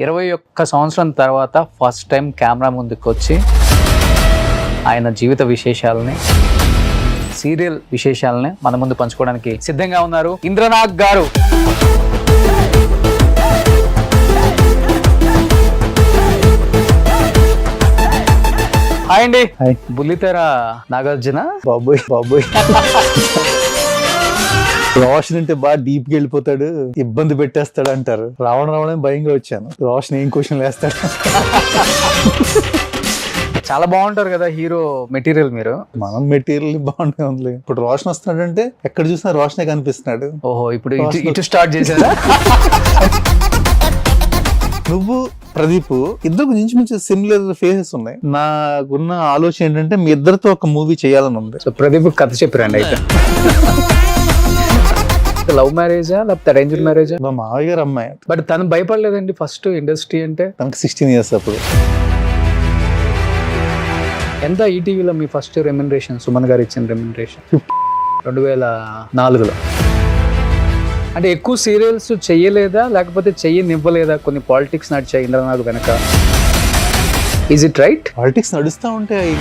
21 సంవత్సరం తర్వాత first time camera ముందుకు వచ్చి ఆయన జీవిత విశేషాలని, సీరియల్ విశేషాలని మన ముందు పంచుకోవడానికి సిద్ధంగా ఉన్నారు ఇంద్రనాగ్ గారు. హాయ్ అండి. బుల్లితెర నాగార్జున. బాబోయ్ బాబోయ్ రోషన్ అంటే బాగా డీప్ కి వెళ్ళిపోతాడు, ఇబ్బంది పెట్టేస్తాడు అంటారు. రావడం భయంగా వచ్చాను. రోషన్ ఏం క్వశ్చన్ వేస్తాడు. చాలా బాగుంటారు కదా హీరో మెటీరియల్ మీరు. మనం మెటీరియల్ బాగుంటే ఉంది. ఇప్పుడు రోషన్ వస్తున్నాడంటే ఎక్కడ చూసినా రోషనే కనిపిస్తున్నాడు. ఓహో, ఇప్పుడు ఇటు స్టార్ట్ చేశారా? నువ్వు ప్రదీప్ ఇద్దరు ఇంచుమించు సిమిలర్ ఫేసెస్ ఉన్నాయి. నాకున్న ఆలోచన ఏంటంటే మీ ఇద్దరితో ఒక మూవీ చేయాలని ఉంది. సో ప్రదీప్ కథ చెప్పిరండి అయితే. లవ్ మ్యారేజా లేకపోతే అరేంజ్డ్ మ్యారేజా? మా మావయ్య గారు అమ్మాయి. బట్ తను భయపడలేదండి ఫస్ట్ ఇండస్ట్రీ అంటే? తనకి 16 years అప్పుడు. ఎంత ఈటీవీలో మీ ఫస్ట్ రెమ్యునరేషన్, సుమన్ గారు ఇచ్చిన రెమ్యునరేషన్? 2004లో. అంటే ఎక్కువ సీరియల్స్ చెయ్యలేదా లేకపోతే చెయ్యనివ్వలేదా? కొన్ని పాలిటిక్స్ నడిచాయి ఇంద్రనాథ్ వెనక. Is it right? పాలిటిక్స్ నడుస్తూ ఉంటాయి.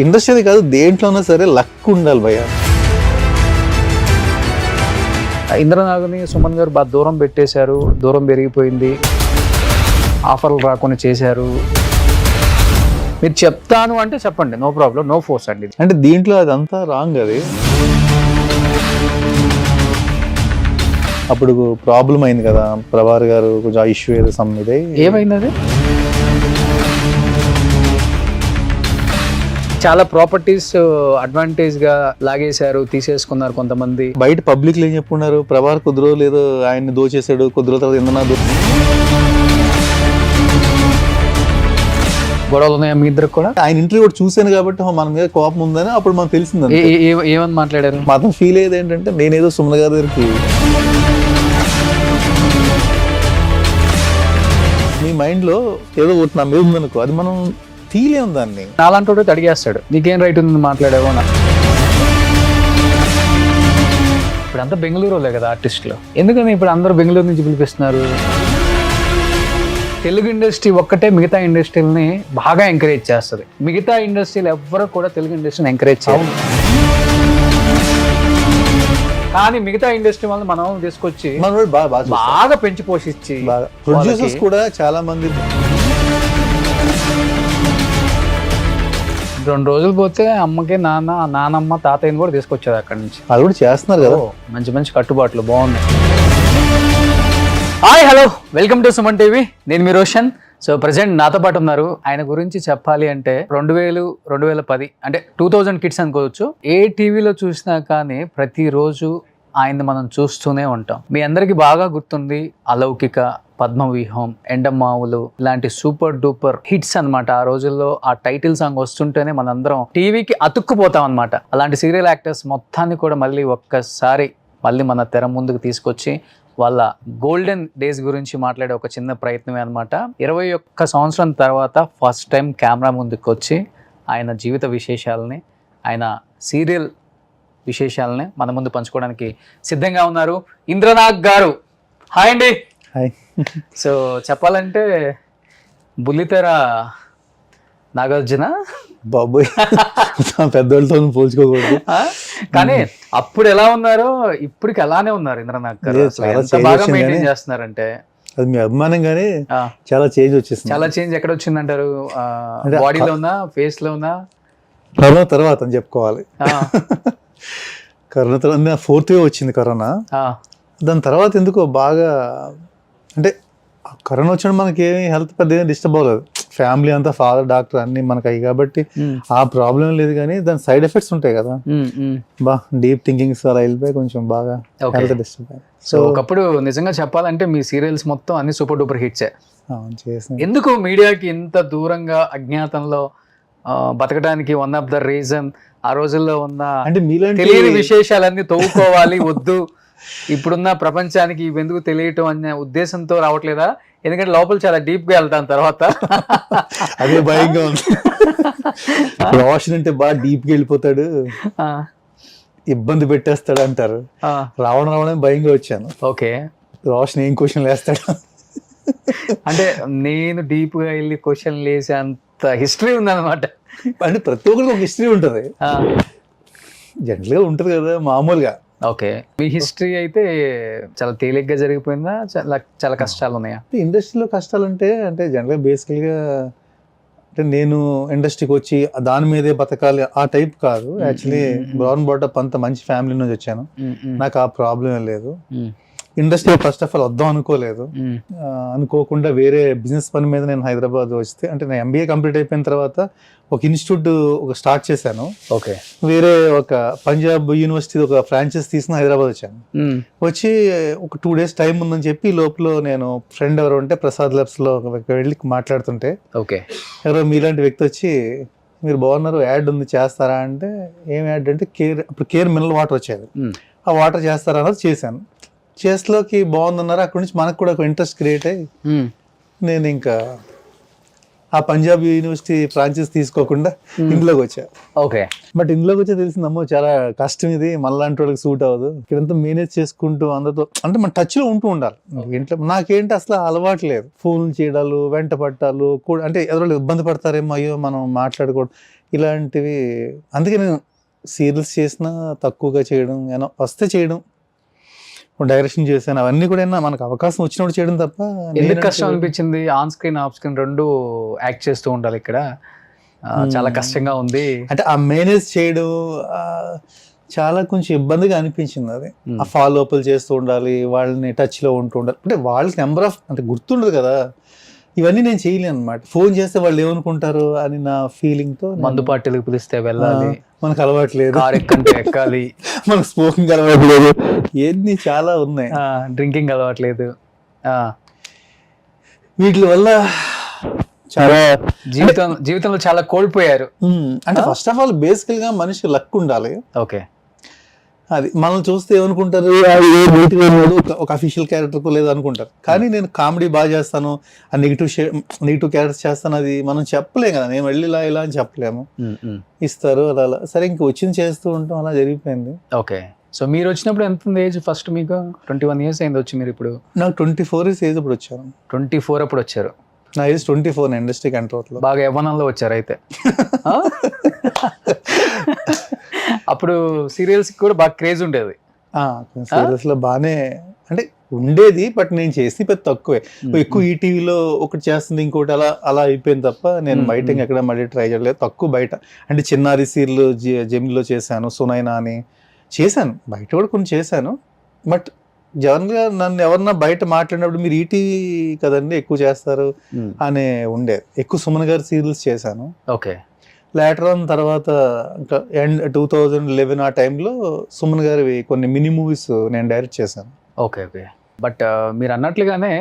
ఇండస్ట్రీ కాదు, దేంట్లోనా సరే లక్ ఉండాలి భయ్య. ఇంద్రనాథ్ని సుమన్ గారు బాగా దూరం పెట్టేశారు, దూరం పెరిగిపోయింది, ఆఫర్లు రాకుండా చేశారు. మీరు చెప్తాను అంటే చెప్పండి, నో ప్రాబ్లం, నో ఫోర్స్ అండి. అంటే దీంట్లో అదంతా రాంగ్. అది అప్పుడు ప్రాబ్లం అయింది కదా, ప్రభార్ గారు కొంచెం ఇష్యూ ఏదో సమ్మిదే. ఏమైంది అది? చాలా ప్రాపర్టీస్ అడ్వాంటేజ్ గా లాగేశారు, తీసేసుకున్నారు కొంతమంది. బయట పబ్లిక్ లో ఏం చెప్పుకున్నారు, ప్రభార్ కొద్ది రోజులు ఏదో ఆయన్ని దోచేశాడు, కొద్ది రోజుల తర్వాత ఇంద్రనాథ్ గొడవలు ఉన్నాయా మీ ఇద్దరు కూడా? ఆయన ఇంటర్వ్యూ కూడా చూశాను కాబట్టి మన మీద కోపం ఉందని అప్పుడు మనకు తెలిసింది. ఏమని మాట్లాడారు? మాత్రం ఫీల్ అయ్యేది ఏంటంటే నేనేదో సుమన్ గారి దగ్గరికి మీ మైండ్ లో ఏదో ఒకటి నా మీద ఉందనుకో, అది మనం తీలేం దాన్ని. నాలంటోడు అడిగేస్తాడు, నీకేం రైట్ ఉంది మాట్లాడావో నా. ఇప్పుడు అంతా బెంగళూరులే కదా ఆర్టిస్టులు, ఎందుకని ఇప్పుడు అందరూ బెంగళూరు నుంచి పిలిపిస్తున్నారు? తెలుగు ఇండస్ట్రీ ఒక్కటే మిగతా ఇండస్ట్రీలని బాగా ఎంకరేజ్ చేస్తుంది. మిగతా ఇండస్ట్రీలు ఎవ్వరూ కూడా తెలుగు ఇండస్ట్రీని ఎంకరేజ్ చేయాలి. కానీ మిగతా ఇండస్ట్రీ వల్ల మనం తీసుకొచ్చి బాగా పెంచి పోషించి, ప్రొడ్యూసర్స్ కూడా చాలా మంది 2 రోజులు పోతే అమ్మకి నానమ్మ తాతయ్యని కూడా తీసుకొచ్చారు అక్కడి నుంచి. అది కూడా చేస్తున్నారు కదా. మంచి మంచి కట్టుబాట్లు బాగున్నాయి. Hi, hello, welcome to Suman TV. నేను మీ రోషన్. సో ప్రజెంట్ నాతో పాటు ఉన్నారు. ఆయన గురించి చెప్పాలి అంటే 2000, 2010 అంటే 2000 కిడ్స్ అనుకోవచ్చు. ఏ టీవీలో చూసినా కానీ ప్రతిరోజు ఆయన్ని మనం చూస్తూనే ఉంటాం. మీ అందరికీ బాగా గుర్తుంది అలౌకిక, పద్మవ్యూహం, ఎండమావులు ఇలాంటి సూపర్ డూపర్ హిట్స్ అన్నమాట. ఆ రోజుల్లో ఆ టైటిల్ సాంగ్ వస్తుంటేనే మనందరం టీవీకి అతుక్కుపోతాం అన్నమాట. అలాంటి సీరియల్ యాక్టర్స్ మొత్తాన్ని కూడా మళ్ళీ ఒక్కసారి మన తెర ముందుకు తీసుకొచ్చి వాళ్ళ గోల్డెన్ డేస్ గురించి మాట్లాడే ఒక చిన్న ప్రయత్నమే అనమాట. 21 సంవత్సరం తర్వాత ఫస్ట్ టైం కెమెరా ముందుకు వచ్చి ఆయన జీవిత విశేషాలని, ఆయన సీరియల్ విశేషాలని మన ముందు పంచుకోవడానికి సిద్ధంగా ఉన్నారు ఇంద్రనాగ్ గారు. హాయ్ అండి. హాయ్. సో చెప్పాలంటే బుల్లితెర నాగార్జున. బాబోయ్, పెద్దోళ్ళతో పోల్చుకోకూడదు. కానీ అప్పుడు ఎలా ఉన్నారో ఇప్పటికి అలానే ఉన్నారు ఇంద్రనాగ్ గారు. బాగా మెయింటైన్ చేస్తున్నారంటే అది మీ అభిమానం. కానీ చాలా చేంజ్ వచ్చేసింది. చాలా చేంజ్ ఎక్కడ వచ్చిందంటారు? బాడీలో ఉన్నా, ఫేస్ లో ఉన్నా? కరోనా తర్వాత అని చెప్పుకోవాలి. కరోనా తర్వాత 4th wave వచ్చింది కరోనా. దాని తర్వాత ఎందుకో బాగా, అంటే కరోనా వచ్చినప్పుడు మనకి ఏమి హెల్త్ పెద్దగా డిస్టర్బ్ అవ్వలేదు. ఫ్యామిలీ అంతా, ఫాదర్, డాక్టర్ అన్ని మనకు అయ్యి కాబట్టి ఆ ప్రాబ్లం లేదు. కానీ దాని సైడ్ ఎఫెక్ట్స్ ఉంటాయి కదా, డీప్ థింకింగ్స్ అలా వెళ్ళిపోయి కొంచెం బాగా హెల్త్ డిస్టర్బ్ అయ్యి. సో ఒకప్పుడు నిజంగా చెప్పాలంటే మీ సీరియల్స్ మొత్తం అన్ని సూపర్ డూపర్ హిట్సే. చేసిన ఎందుకు మీడియాకి ఇంత దూరంగా అజ్ఞాతంలో బతకడానికి వన్ ఆఫ్ ద రీజన్ ఆ రోజుల్లో ఉన్న అంటే మీలాంటి తెలియని విశేషాలన్నీ తవ్వుకోవాలి, వద్దు ఇప్పుడున్న ప్రపంచానికి ఇవెందుకు తెలియటం అనే ఉద్దేశంతో రావట్లేదా? ఎందుకంటే లోపల చాలా డీప్ గా వెళ్తాను తర్వాత. అదే భయంగా ఉంది. రోషన్ అంటే బాగా డీప్ గా వెళ్ళిపోతాడు, ఇబ్బంది పెట్టేస్తాడు అంటారు. రావడం భయంగా వచ్చాను. ఓకే. రోషన్ ఏం క్వశ్చన్ వేస్తాడు. అంటే నేను డీప్ గా వెళ్ళి క్వశ్చన్ వేసే అంత హిస్టరీ ఉందన్నమాట. అంటే ప్రతి ఒక్కరికి ఒక హిస్టరీ ఉంటుంది, జనరల్గా ఉంటుంది కదా మామూలుగా. ఓకే, మీ హిస్టరీ అయితే చాలా తేలిగ్గా జరిగిపోయిందా, చాలా కష్టాలు ఉన్నాయా? ఇండస్ట్రీలో కష్టాలు అంటే జనరల్గా బేసికల్గా అంటే నేను ఇండస్ట్రీకి వచ్చి దాని మీదే బతకాలి ఆ టైప్ కాదు. యాక్చువల్లీ బ్రౌన్ బాటప్ అంత మంచి ఫ్యామిలీ నుంచి వచ్చాను, నాకు ఆ ప్రాబ్లం లేదు. ఇండస్ట్రీ ఫస్ట్ ఆఫ్ ఆల్ వద్దాం అనుకోలేదు, అనుకోకుండా వేరే బిజినెస్ పని మీద నేను హైదరాబాద్ వస్తే, అంటే నేను MBA కంప్లీట్ అయిపోయిన తర్వాత ఒక ఇన్స్టిట్యూట్ స్టార్ట్ చేశాను. ఓకే, వేరే ఒక పంజాబ్ యూనివర్సిటీ ఒక ఫ్రాంచైజ్ తీసుకుని హైదరాబాద్ వచ్చాను. వచ్చి ఒక 2 days టైం ఉందని చెప్పి లోపల నేను ఫ్రెండ్ ఎవరు ఉంటే ప్రసాద్ ల్యాబ్స్ లో వెళ్ళి మాట్లాడుతుంటే, ఓకే, ఎవరో మీలాంటి వ్యక్తి వచ్చి మీరు బాగున్నారు, యాడ్ ఉంది చేస్తారా అంటే, ఏం యాడ్ అంటే అప్పుడు కేర్ మినరల్ వాటర్ వచ్చేది, ఆ వాటర్ చేస్తారా అన్నది చేశాను. చేస్లోకి బాగుందన్నారు. అక్కడి నుంచి మనకు కూడా ఒక ఇంట్రెస్ట్ క్రియేట్ అయ్యి నేను ఇంకా ఆ పంజాబ్ యూనివర్సిటీ ఫ్రాంచైజ్ తీసుకోకుండా ఇంట్లోకి వచ్చా. ఓకే, బట్ ఇంట్లోకి వచ్చే తెలిసిందమ్మో చాలా కష్టం, ఇది మనలాంటి వాళ్ళకి సూట్ అవ్వదు. ఇక్కడంతా మేనేజ్ చేసుకుంటూ అందరితో అంటే మన టచ్ లో ఉంటూ ఉండాలి. ఇంట్లో నాకేంటి అసలు అలవాటు లేదు, ఫోన్ చేయడాలు, వెంట పట్టాలు కూడా, అంటే ఎవరో ఇబ్బంది పడతారేమో, అయ్యో మనం మాట్లాడుకోవడం ఇలాంటివి. అందుకే నేను సీరియల్స్ చేసినా తక్కువగా చేయడం, ఏమో వస్తే చేయడం, డైరెక్షన్ చేశాను, అవన్నీ కూడా మనకు అవకాశం వచ్చినప్పుడు చేయడం తప్ప. ఎందుకు కష్టం అనిపించింది? ఆన్ స్క్రీన్ ఆఫ్ స్క్రీన్ రెండు యాక్ట్ చేస్తూ ఉండాలి, ఇక్కడ చాలా కష్టంగా ఉంది. అంటే ఆ మేనేజ్ చేయడం చాలా కొంచెం ఇబ్బందిగా అనిపించింది. అది ఆ ఫాలో అప్లు చేస్తూ ఉండాలి, వాళ్ళని టచ్ లో ఉంటూ ఉండాలి, అంటే వాళ్ళకి నెంబర్ ఆఫ్ అంటే గుర్తుండదు కదా, ఇవన్నీ నేను చేయలేను అనమాట. ఫోన్ చేస్తే వాళ్ళు ఏమనుకుంటారు అని నా ఫీలింగ్ తో, మందు పార్టీలకు పిలిస్తే వెళ్ళాలి, మనకు అలవాట్లేదు, కార్ ఎక్కంటే ఎక్కాలి, మనకు స్మోకింగ్ అలవాట్లేదు, ఎన్ని చాలా ఉన్నాయి, డ్రింకింగ్ అలవాట్లేదు, వీటి వల్ల చాలా జీవితంలో చాలా కోల్పోయారు. అంటే ఫస్ట్ ఆఫ్ ఆల్ బేసికల్ గా మనిషి లక్ ఉండాలి. ఓకే, అది మనం చూస్తే ఏమనుకుంటారు, ఒక అఫీషియల్ క్యారెక్టర్ లేదు అనుకుంటారు. కానీ నేను కామెడీ బాగా చేస్తాను, ఆ నెగిటివ్ క్యారెక్టర్స్ చేస్తాను, అది మనం చెప్పలేం కదా, నేను వెళ్ళి ఇలా అని చెప్పలేము, ఇస్తారు అలా. సరే ఇంక వచ్చింది చేస్తూ ఉంటాం, అలా జరిగిపోయింది. ఓకే, సో మీరు వచ్చినప్పుడు ఎంత ఉంది ఏజ్? ఫస్ట్ మీకు 21 years అయింది వచ్చి, మీరు ఇప్పుడు? నాకు 24 years ఏజ్ అప్పుడు వచ్చాను. 24 అప్పుడు వచ్చారు? నా ఏజ్ 24 ఇండస్ట్రీ కంట్రోల్. బాగా యవ్వనంలో వచ్చారు అయితే. అప్పుడు సీరియల్స్ కూడా బాగా క్రేజ్ ఉండేది. సీరియల్స్ లో బాగానే అంటే ఉండేది, బట్ నేను చేసి పెద్ద తక్కువే. ఎక్కువ ఈటీవీలో ఒకటి చేస్తుంది, ఇంకోటి అలా అయిపోయింది తప్ప నేను బయట ఎక్కడ మళ్ళీ ట్రై చేయలేదు. తక్కువ బయట అంటే చిన్నారి సీరియల్ జెమినిలో చేశాను, సునైనా అని చేశాను, బయట కూడా కొన్ని చేశాను. బట్ జనరల్గా నన్ను ఎవరన్నా బయట మాట్లాడినప్పుడు మీరు ఈటీవీ కదండి ఎక్కువ చేస్తారు అనే ఉండేది. ఎక్కువ సుమన్ గారి సీరియల్స్ చేశాను. ఓకే, లేటర్ ఆన్ తర్వాత ఇంకా 2011 ఆ టైంలో సుమన్ గారివి కొన్ని మినీ మూవీస్ నేను డైరెక్ట్ చేశాను. Okay, okay. బట్ మీరు అన్నట్లుగానే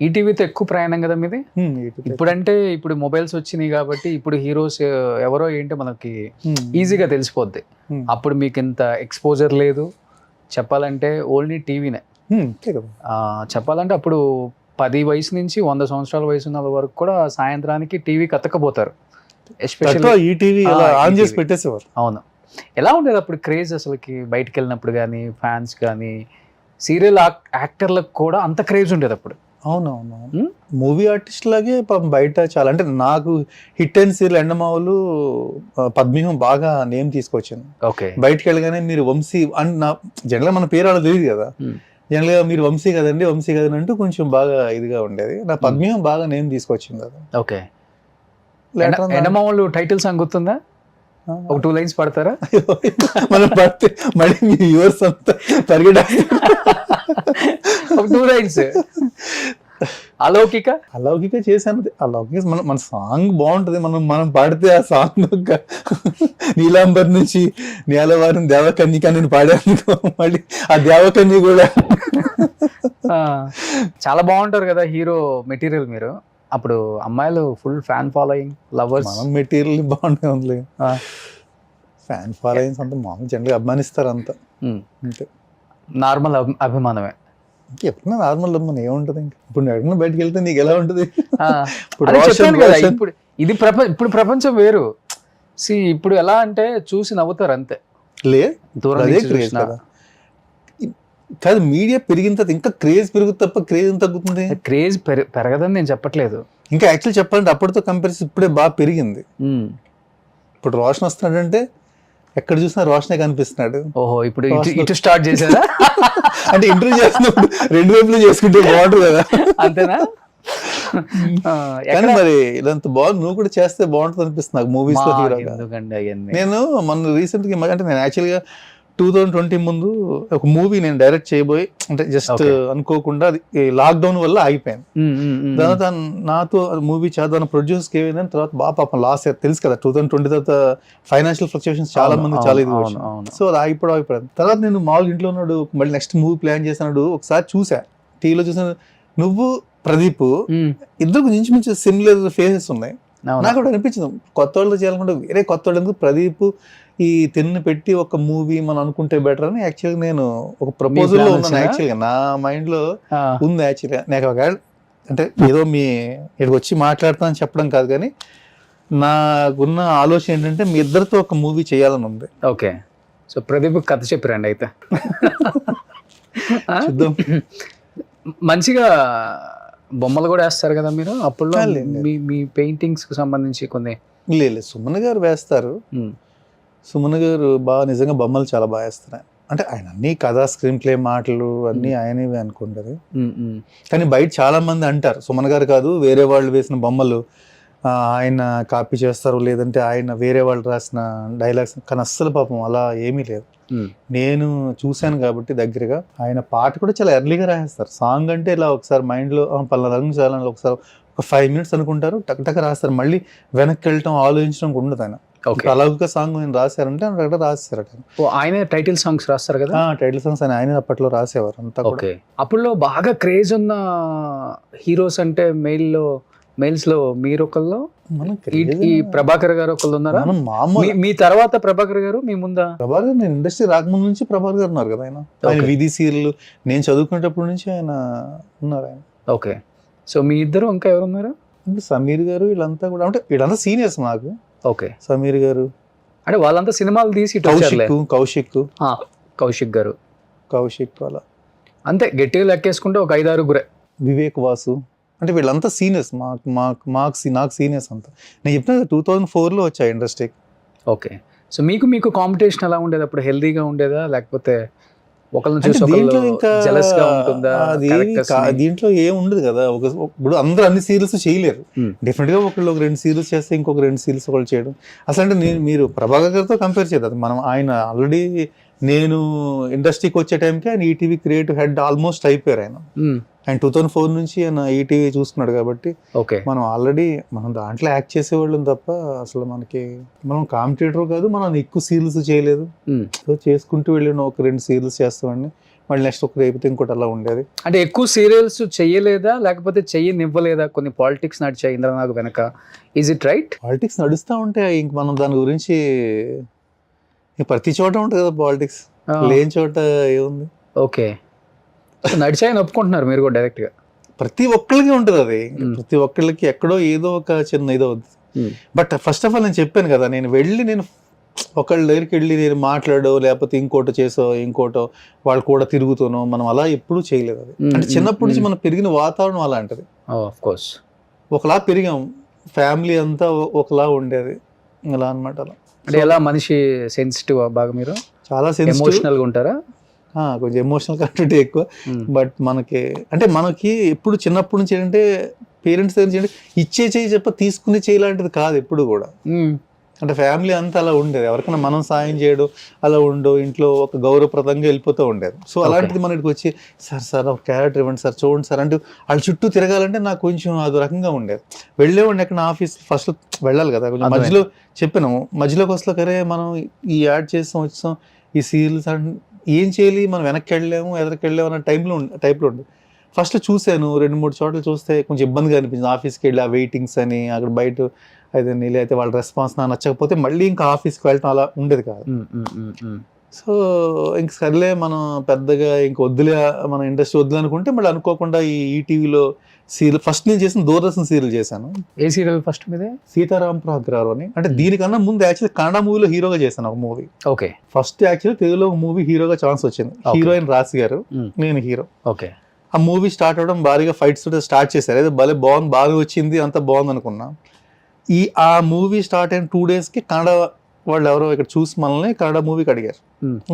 ఈటీవీతో ఎక్కువ ప్రయాణం కదా మీది. ఇప్పుడంటే ఇప్పుడు మొబైల్స్ వచ్చినాయి కాబట్టి ఇప్పుడు హీరోస్ ఎవరో ఏంటో మనకి ఈజీగా తెలిసిపోద్ది. అప్పుడు మీకు ఇంత ఎక్స్పోజర్ లేదు, చెప్పాలంటే ఓన్లీ టీవీనే. చెప్పాలంటే అప్పుడు 10 వయసు నుంచి 100 సంవత్సరాల వయసు ఉన్న వరకు కూడా సాయంత్రానికి టీవీ కత్తకపోతారు. అవును, ఎలా ఉండేది అప్పుడు క్రేజ్ అసలుకి? బయటకు వెళ్ళినప్పుడు కానీ ఫ్యాన్స్ కానీ సీరియల్ యాక్టర్లకు కూడా అంత క్రేజ్ ఉండేది అప్పుడు. అవునవును, మూవీ ఆర్టిస్ట్ లాగే బయట చాలా. అంటే నాకు హిట్ అండ్ సీరియల్ ఎండమావులు, పద్మిహం బాగా నేమ్ తీసుకొచ్చింది. ఓకే, బయటకు వెళ్ళగానే మీరు వంశీ అని నా జనరల్గా మన పేరు అలా తెలియదు కదా, జనరల్గా మీరు వంశీ కదండి వంశీ కదండి అంటూ కొంచెం బాగా ఇదిగా ఉండేది. నా పద్మిహం బాగా నేమ్ తీసుకొచ్చింది అది. ఓకే, ఎండమావులు టైటిల్ సాంగ్ గుర్తుందా? ఒక 2 lines పడతారా? మనం పడితే మళ్ళీ మీ వ్యూవర్స్ అంతా పరిగెడ. ఒక 2 lines. అలౌకిక చేశాను. అలౌకిక మన సాంగ్ బాగుంటది, మనం పాడితే ఆ సాంగ్ నీలాంబర్ నుంచి నీలవారం దేవకన్యక నేను పాడాను, మళ్ళీ ఆ దేవకన్య కూడా చాలా బాగుంటారు కదా హీరో మెటీరియల్ మీరు. అప్పుడు అమ్మాయిలు full fan following, lovers. Material బాగుండే ఉంది, ఫ్యాన్ ఫాలోయింగ్స్ అంతా మామూలు జనరల్గా అభిమానిస్తారు అంతా. అంతే, నార్మల్ అభిమానమే. ఎప్పుడన్నా నార్మల్ అభిమానం ఏముంటది? ఇంకా ఇప్పుడు ఎక్కడన్నా బయటకు వెళ్తే నీకు ఎలా ఉంటది? ఇప్పుడు ఇది ఇప్పుడు ప్రపంచం వేరు. ఇప్పుడు ఎలా అంటే చూసి నవ్వుతారు అంతే. దూరం కాదు, మీడియా పెరిగిన తర్వాత ఇంకా క్రేజ్ పెరుగుతుంది తప్ప క్రేజ్ ఎంత తగ్గుతుంది? క్రేజ్ పెరగదని నేను చెప్పట్లేదు. ఇంకా యాక్చువల్ చెప్పాలంటే అప్పటితో కంపారిజన్ ఇప్పుడే బాగా పెరిగింది. ఇప్పుడు రోషన్ వస్తున్నాడంటే ఎక్కడ చూసినా రోషనే కనిపిస్తున్నాడు. ఓహో, ఇప్పుడు ఇటు స్టార్ట్ చేశారా? అంటే ఇంటర్వ్యూ చేస్తున్నప్పుడు రెండు వైపులు చేసుకుంటే బాగుంటుంది కదా. అంతేనా? కానీ మరి ఇదంతా బాగుంది, నువ్వు కూడా చేస్తే బాగుంటుంది అనిపిస్తుంది నాకు మూవీస్ లో హీరోగా. నేను మొన్న రీసెంట్ గా అంటే నేను యాక్చువల్ గా 2020 ముందు ఒక మూవీ నేను డైరెక్ట్ చేయబోయి, అంటే జస్ట్ అనుకోకుండా లాక్డౌన్ వల్ల ఆగిపోయాను. తర్వాత నాతో మూవీ చేద్దాం ప్రొడ్యూసర్కి ఏమైందని తర్వాత బాగా పాపం లాస్ తెలుసు కదా 2020 తర్వాత ఫైనాన్షియల్ ఫ్లక్చుయేషన్స్ చాలా మంది చాలా ఇది. సో అది ఆగిపోయాను. తర్వాత నేను మామూలుగా ఇంట్లో ఉన్నాడు, మళ్ళీ నెక్స్ట్ మూవీ ప్లాన్ చేసినాడు. ఒకసారి చూసా, టీవీలో చూసాను, నువ్వు ప్రదీప్ ఇద్దరు ఇంచుమించు సిమిలర్ ఫేసెస్ ఉన్నాయి. నాకు కూడా అనిపించింది కొత్త వాళ్ళతో చేయాలనుకుంటే వేరే కొత్త వాళ్ళు ప్రదీప్ ఈ తిన్ను పెట్టి ఒక మూవీ మనం అనుకుంటే బెటర్ అని యాక్చువల్గా నేను ఒక ప్రపోజల్ లో ఉన్నాను. యాక్చువల్గా నా మైండ్ లో ఉంది. యాక్చువల్గా నాకు ఒక అంటే ఏదో మీ ఇక్కడికి వచ్చి మాట్లాడతానని చెప్పడం కాదు, కానీ నాకున్న ఆలోచన ఏంటంటే మీ ఇద్దరితో ఒక మూవీ చేయాలని ఉంది. ఓకే, సో ప్రదీప్ కథ చెప్పిరండి అయితే. చూద్దాం. మంచిగా బొమ్మలు కూడా వేస్తారు కదా మీరు అప్పుడు, మీ పెయింటింగ్స్ కు సంబంధించి కొన్ని? లేదు, సుమన్ గారు వేస్తారు. సుమన్ గారు బాగా నిజంగా బొమ్మలు చాలా బాగా వేస్తారు. అంటే ఆయన అన్ని కథ, స్క్రీన్ ప్లే, మాటలు అన్నీ ఆయనవి అనుకుంటారు. కానీ బయట చాలా మంది అంటారు సుమన్ గారు కాదు వేరే వాళ్ళు వేసిన బొమ్మలు ఆయన కాపీ చేస్తారు, లేదంటే ఆయన వేరే వాళ్ళు రాసిన డైలాగ్స్. కానీ అస్సలు పాపం అలా ఏమీ లేదు. నేను చూశాను కాబట్టి దగ్గరగా. ఆయన పాట కూడా చాలా ఎర్లీగా రాసేస్తారు. సాంగ్ అంటే ఇలా ఒకసారి మైండ్లో పలానా రంగు చేయాలని ఒకసారి ఒక 5 minutes అనుకుంటారు, టక్ టక్ రాస్తారు. మళ్ళీ వెనక్కి వెళ్ళటం, ఆలోచించడం ఉండదు. ఆయన అలాగ సాంగ్ నేను రాశారంటే అక్కడ రాసేసారట. ఆయన టైటిల్ సాంగ్స్ రాస్తారు కదా? టైటిల్ సాంగ్స్ ఆయన అప్పట్లో రాసేవారు అంతా. ఓకే, అప్పుడులో బాగా క్రేజ్ ఉన్న హీరోస్ అంటే మెయిల్స్ లో మీరు ఒకళ్ళు, ఈ ప్రభాకర్ గారు ఒకళ్ళు ఉన్నారా? మీ తర్వాత ప్రభాకర్ గారు, మీ ముందా? ప్రభాకర్ నేను ఇండస్ట్రీ రాకముందు నుంచి ప్రభాకర్ గారు ఉన్నారు కదా. ఆయన విధి సీరియల్ నేను చదువుకునేటప్పటి నుంచి ఆయన ఉన్నారు. ఆయన ఓకే, సో మీ ఇద్దరు ఇంకా ఎవరు ఉన్నారు? సమీర్ గారు, వీళ్ళంతా కూడా అంటే వీళ్ళంతా సీనియర్స్ నాకు. ఓకే, సమీర్ గారు అంటే వాళ్ళంతా సినిమాలు తీసి, కౌశిక్ గారు అలా అంతే గట్టిగా లెక్కేసుకుంటే ఒక 5-6 వివేక్ వాసు, అంటే వీళ్ళంతా సీనియర్స్ నాకు సీనియర్స్ అంతా. నేను చెప్పిన 2004లో వచ్చా ఇండస్ట్రీకి. ఓకే, సో మీకు కాంపిటీషన్ ఎలా ఉండేది అప్పుడు? హెల్దీగా ఉండేదా, లేకపోతే దీంట్లో ఇంకా దీంట్లో ఏం ఉండదు కదా. ఇప్పుడు అందరూ అన్ని సీరియల్స్ చేయలేరు. డెఫినెట్ గా ఒకళ్ళు 2 సీరియల్స్ చేస్తే ఇంకొక 2 సీరియల్స్ ఒకళ్ళు చేయడం. అసలు అంటే మీరు ప్రభాకర్ గారితో కంపేర్ చేయదు. మనం ఆయన ఆల్రెడీ నేను ఇండస్ట్రీకి వచ్చే టైంకి ఆయన ఈటీవీ క్రియేటివ్ హెడ్ ఆల్మోస్ట్ అయిపోయారు. ఆయన 2004 నుంచి ఆయన ఈటీవీ చూసుకున్నాడు కాబట్టి మనం ఆల్రెడీ మనం దాంట్లో యాక్ట్ చేసేవాళ్ళం తప్ప అసలు మనం కాంపిటేటర్ కాదు. మనం ఎక్కువ సీరియల్స్ చేయలేదు. సో చేసుకుంటూ వెళ్ళిన ఒక 2 సీరియల్స్ చేస్తామండి, మళ్ళీ నెక్స్ట్ ఒక రేపితే ఇంకోటి అలా ఉండేది. అంటే ఎక్కువ సీరియల్స్ చెయ్యలేదా, లేకపోతే చెయ్యనివ్వలేదా? కొన్ని పాలిటిక్స్ నడిచాయి ఇంద్రనాథ్ వెనక, ఈజ్ ఇట్ రైట్? పాలిటిక్స్ నడుస్తూ ఉంటే ఇంక మనం దాని గురించి ప్రతి చోట ఉంటుంది కదా పాలిటిక్స్, లేని చోట ఏముంది. ఓకే, నడిచాయని ఒప్పుకుంటున్నారు మీరు కూడా డైరెక్ట్ గా? ప్రతి ఒక్కరికి ఉంటుంది అది. ప్రతి ఒక్కరికి ఎక్కడో ఏదో ఒక చిన్న ఇదో అవుతుంది. బట్ ఫస్ట్ ఆఫ్ ఆల్ నేను చెప్పాను కదా, నేను ఒకళ్ళ దగ్గరికి వెళ్ళి నేను మాట్లాడో లేకపోతే ఇంకోటో చేసో ఇంకోటో వాళ్ళు కూడా తిరుగుతానో మనం అలా ఎప్పుడూ చేయలేదు. అది అంటే చిన్నప్పటి నుంచి మనం పెరిగిన వాతావరణం అలాంటిది. ఒకలా పెరిగాం, ఫ్యామిలీ అంతా ఒకలా ఉండేది అలా అనమాట. అలా అంటే ఎలా మనిషి సెన్సిటివ్ బాగా? మీరు చాలా ఎమోషనల్ గా ఉంటారా? కొంచెం ఎమోషనల్ కంటెంట్ ఎక్కువ. బట్ మనకి ఎప్పుడు చిన్నప్పటి నుంచి ఏంటంటే పేరెంట్స్ దగ్గర ఇచ్చే చేయి చెప్ప తీసుకునే చేయలాంటిది కాదు ఎప్పుడు కూడా. అంటే ఫ్యామిలీ అంతా అలా ఉండేది. ఎవరికైనా మనం సాయం చేయడం అలా ఉండో, ఇంట్లో ఒక గౌరవప్రదంగా వెళ్ళిపోతూ ఉండేది. సో అలాంటిది మనకి వచ్చి సార్ ఒక క్యారెక్టర్ ఇవ్వండి సార్, చూడండి సార్ అంటే వాళ్ళ చుట్టూ తిరగాలంటే నాకు కొంచెం అది రకంగా ఉండేది. వెళ్ళేవాడిని ఎక్కడ ఆఫీస్ ఫస్ట్ వెళ్ళాలి కదా, కొంచెం మధ్యలో చెప్పాను మధ్యలోకి వస్తా కరే మనం ఈ యాడ్ చేస్తాం వచ్చాం ఈ సీరియల్స్ ఏం చేయాలి, మనం వెనక్కి వెళ్ళాము ఎదరికి వెళ్ళాము అన్న టైప్లో ఉండే. ఫస్ట్ చూశాను 2-3 చోట్ల, చూస్తే కొంచెం ఇబ్బందిగా అనిపించింది. ఆఫీస్కి వెళ్ళి ఆ వెయిటింగ్స్ అని అక్కడ బయట అయితే అయితే వాళ్ళ రెస్పాన్స్ నాకు నచ్చకపోతే మళ్ళీ ఇంకా ఆఫీస్కి వెళ్ళటం అలా ఉండేది కాదు. సో ఇంక సర్లే మనం పెద్దగా ఇంక వద్దులే, మన ఇండస్ట్రీ వద్దులే అనుకుంటే మళ్ళీ అనుకోకుండా ఈ ఈటీవీలో సీరియల్ ఫస్ట్ నేను చేసిన దూరదర్శన్ సీరియల్ చేశాను, ఏ సీరియల్ ఫస్ట్ మీదే? సీతారాంపురం అగ్రహారం అని. అంటే దీనికన్నా ముందు యాక్చువల్లీ కన్నడ మూవీలో హీరోగా చేశాను ఒక మూవీ. ఓకే. ఫస్ట్ యాక్చువల్లీ తెలుగులో ఒక మూవీ హీరోగా ఛాన్స్ వచ్చింది, హీరోయిన్ రాశి గారు, నేను హీరో. ఓకే. ఆ మూవీ స్టార్ట్ అవ్వడం భారీగా ఫైట్స్ స్టార్ట్ చేశారు, ఏదో భలే బాగుంది, బాగా వచ్చింది, అంత బాగుంది అనుకున్నా. ఆ మూవీ స్టార్ట్ అయిన 2 daysకి కన్నడ వాళ్ళు ఎవరో ఇక్కడ చూసి మనల్ని కన్నడ మూవీకి అడిగారు.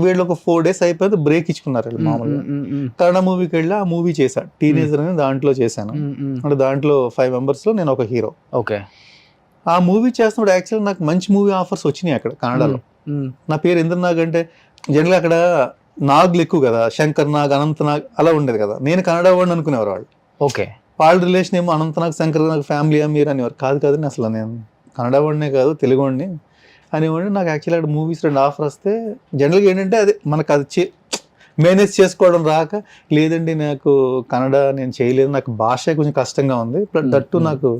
వీళ్ళు ఒక 4 days అయిపోతే బ్రేక్ ఇచ్చుకున్నారు వీళ్ళు మామూలుగా. కన్నడ మూవీకి వెళ్ళి ఆ మూవీ చేశాను, టీనేజర్ అని దాంట్లో చేశాను. అంటే దాంట్లో 5 members లో నేను ఒక హీరో. ఓకే. ఆ మూవీ చేస్తున్నప్పుడు యాక్చువల్లీ నాకు మంచి మూవీ ఆఫర్స్ వచ్చినాయి అక్కడ కన్నడలో. నా పేరు ఇంద్రనాగ్ అంటే జనరల్గా అక్కడ నాగులు ఎక్కువ కదా, శంకర్ నాగ్, అనంత నాగ్ అలా ఉండేది కదా. నేను కన్నడ వాడిని అనుకునేవారు వాళ్ళు. ఓకే. వాళ్ళ రిలేషన్ ఏమో అనంతనాగ్, శంకర్ నాగ్ ఫ్యామిలీ మీరు అనేవారు. కాదు అసలు నేను కన్నడ వాడినే కాదు, తెలుగు వాడిని అనేవాడిని. నాకు యాక్చువల్లీ అక్కడ మూవీస్ 2 ఆఫర్ వస్తే జనరల్గా ఏంటంటే అదే మనకు అది మేనేజ్ చేసుకోవడం రాక, లేదండి నాకు కన్నడ నేను చేయలేదు, నాకు భాష కొంచెం కష్టంగా ఉంది, దట్టు నాకు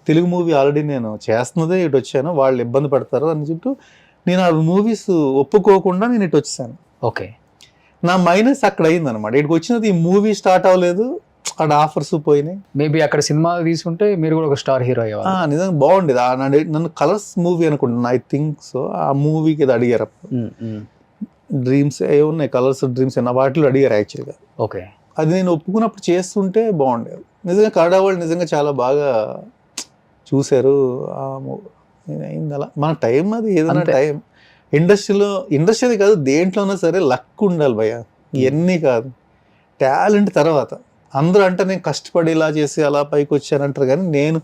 తెలుగు మూవీ ఆల్రెడీ నేను చేస్తున్నదే ఇటు వచ్చాను, వాళ్ళు ఇబ్బంది పడతారు అని చెప్పి నేను ఆ మూవీస్ ఒప్పుకోకుండా నేను ఇటు వచ్చాను. ఓకే. నా మైనస్ అక్కడ అయింది అనమాట. ఇక్కడికి వచ్చినది ఈ మూవీ స్టార్ట్ అవ్వలేదు, అక్కడ ఆఫర్స్ పోయినాయి. మేబీ అక్కడ సినిమా తీసుకుంటే మీరు కూడా ఒక స్టార్ హీరో అయ్యేవారు. నిజంగా బాగుండేది. నన్ను కలర్స్ మూవీ అనుకుంటున్నాను, ఐ థింక్ సో. ఆ మూవీకి ఇది అడిగారు, డ్రీమ్స్ ఏమున్నాయి, కలర్స్ డ్రీమ్స్ అన్న వాటిలో అడిగారు యాక్చువల్గా. ఓకే. అది నేను ఒప్పుకున్నప్పుడు చేస్తుంటే బాగుండేది. నిజంగా కన్నడ వాళ్ళు నిజంగా చాలా బాగా చూశారు. అయింది అలా మన టైం, అది ఏదైనా టైం. ఇండస్ట్రీ కాదు దేంట్లోనే సరే లక్ ఉండాలి భయ్య, ఇవన్నీ కాదు, టాలెంట్ తర్వాత. అందరూ అంటే నేను కష్టపడి ఇలా చేసి అలా పైకి వచ్చానంటారు, కానీ నేను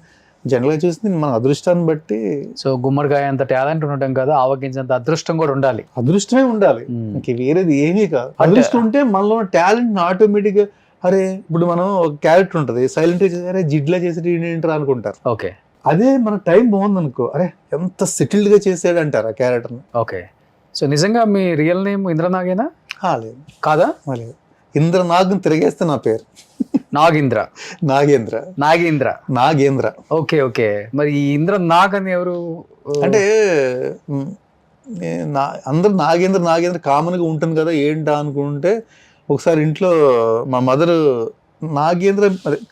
జనరల్గా చూసి మన అదృష్టాన్ని బట్టి. సో గుమ్మడికాయ అంత టాలెంట్ ఉండటం కాదు, ఆవగించేంత అదృష్టం కూడా ఉండాలి. అదృష్టమే ఉండాలి, ఇంక వేరేది ఏమీ కాదు. అదృష్టం ఉంటే మనలో టాలెంట్ ఆటోమేటిక్గా, అరే ఇప్పుడు మనం ఒక క్యారెక్టర్ ఉంటుంది, సైలెంట్గా చేసి అరే జిడ్లా చేసి ఏంటారు అనుకుంటారు. ఓకే. అదే మన టైం బాగుంది అనుకో, అరే ఎంత సెటిల్డ్గా చేసాడు అంటారు ఆ క్యారెక్టర్ని. ఓకే. సో నిజంగా మీ రియల్ నేమ్ ఇంద్రనాగేనా? లేదు. కాదా? లేదు. ఇంద్రనాగ్ తిరిగేస్తే నా పేరు నాగేంద్ర. ఓకే. ఓకే. మరి ఈ ఇంద్రనాగ్ అని ఎవరు అంటే అందరు నాగేంద్ర కామన్గా ఉంటుంది కదా ఏంటా అనుకుంటే, ఒకసారి ఇంట్లో మా మదర్ నాగేంద్ర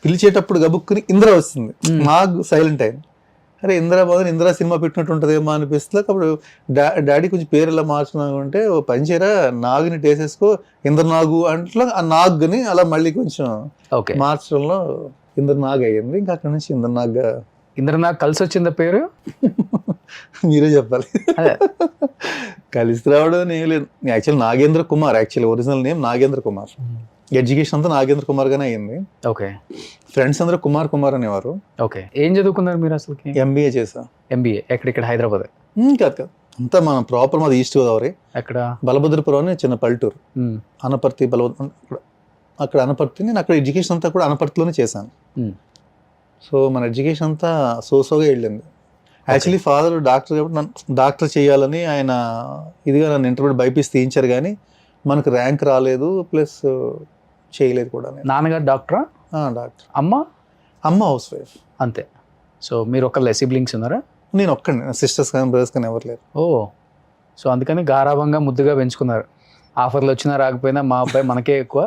పిలిచేటప్పుడు గబుక్కుని ఇంద్ర వస్తుంది, నాగ్ సైలెంట్ అయింది. అరే ఇంద్ర సినిమా పెట్టినట్టు ఉంటుందేమో అనిపిస్తుంది. అప్పుడు డాడీ కొంచెం పేరు ఎలా మార్చుకుంటే, ఓ పంచేరా నాగుని టేసేసుకో ఇంద్రనాగు అంట్లో ఆ నాగ్ని అలా మళ్ళీ కొంచెం మార్చడంలో ఇంద్రనాగ్ అయ్యింది. ఇంకా అక్కడ నుంచి ఇంద్రనాగ్ కలిసి వచ్చింది పేరు. మీరే చెప్పాలి. కలిసి రావడం ఏం లేదు. Actual Nagendra Kumar, actually original name Nagendra Kumar. Education అంతా నాగేంద్ర కుమార్ గానే అయ్యింది. ఓకే. ఫ్రెండ్స్ అందరూ కుమార్ అనేవారు. ఓకే. ఏం చదువుకున్నారు మీరు అసలు? MBA చేసా. MBA ఎక్కడ? హైదరాబాద్? కాదు, అంతా మనం ప్రాపర్ మాది ఈస్ట్ గోదావరి. ఎక్కడ? బలభద్రపురం అని చిన్న పల్లెటూరు, అనపర్తి. అక్కడ అనపర్తి. నేను అక్కడ ఎడ్యుకేషన్ అంతా కూడా అనపర్తిలోనే చేశాను. సో మన ఎడ్యుకేషన్ అంతా సోగా వెళ్ళింది. యాక్చువల్లీ ఫాదర్ డాక్టర్ కాబట్టి నన్ను డాక్టర్ చేయాలని ఆయన ఇదిగా నన్ను ఇంటర్మీడియట్ బైపీసీ తీయించారు, కానీ మనకు ర్యాంక్ రాలేదు, ప్లస్ చేయలేదు కూడా. నాన్నగారు డాక్టరా? డాక్టర్. అమ్మ హౌస్ వైఫ్. అంతే. సో మీరు ఒక్కళ్ళే? సిబ్లింగ్స్ ఉన్నారా? నేను ఒక్కడిని, సిస్టర్స్ కానీ బ్రదర్స్ కానీ ఎవరు లేరు. ఓ. సో అందుకని గారాభంగా ముద్దుగా పెంచుకున్నారు. ఆఫర్లు వచ్చినా రాకపోయినా మా అబ్బాయి మనకే ఎక్కువ,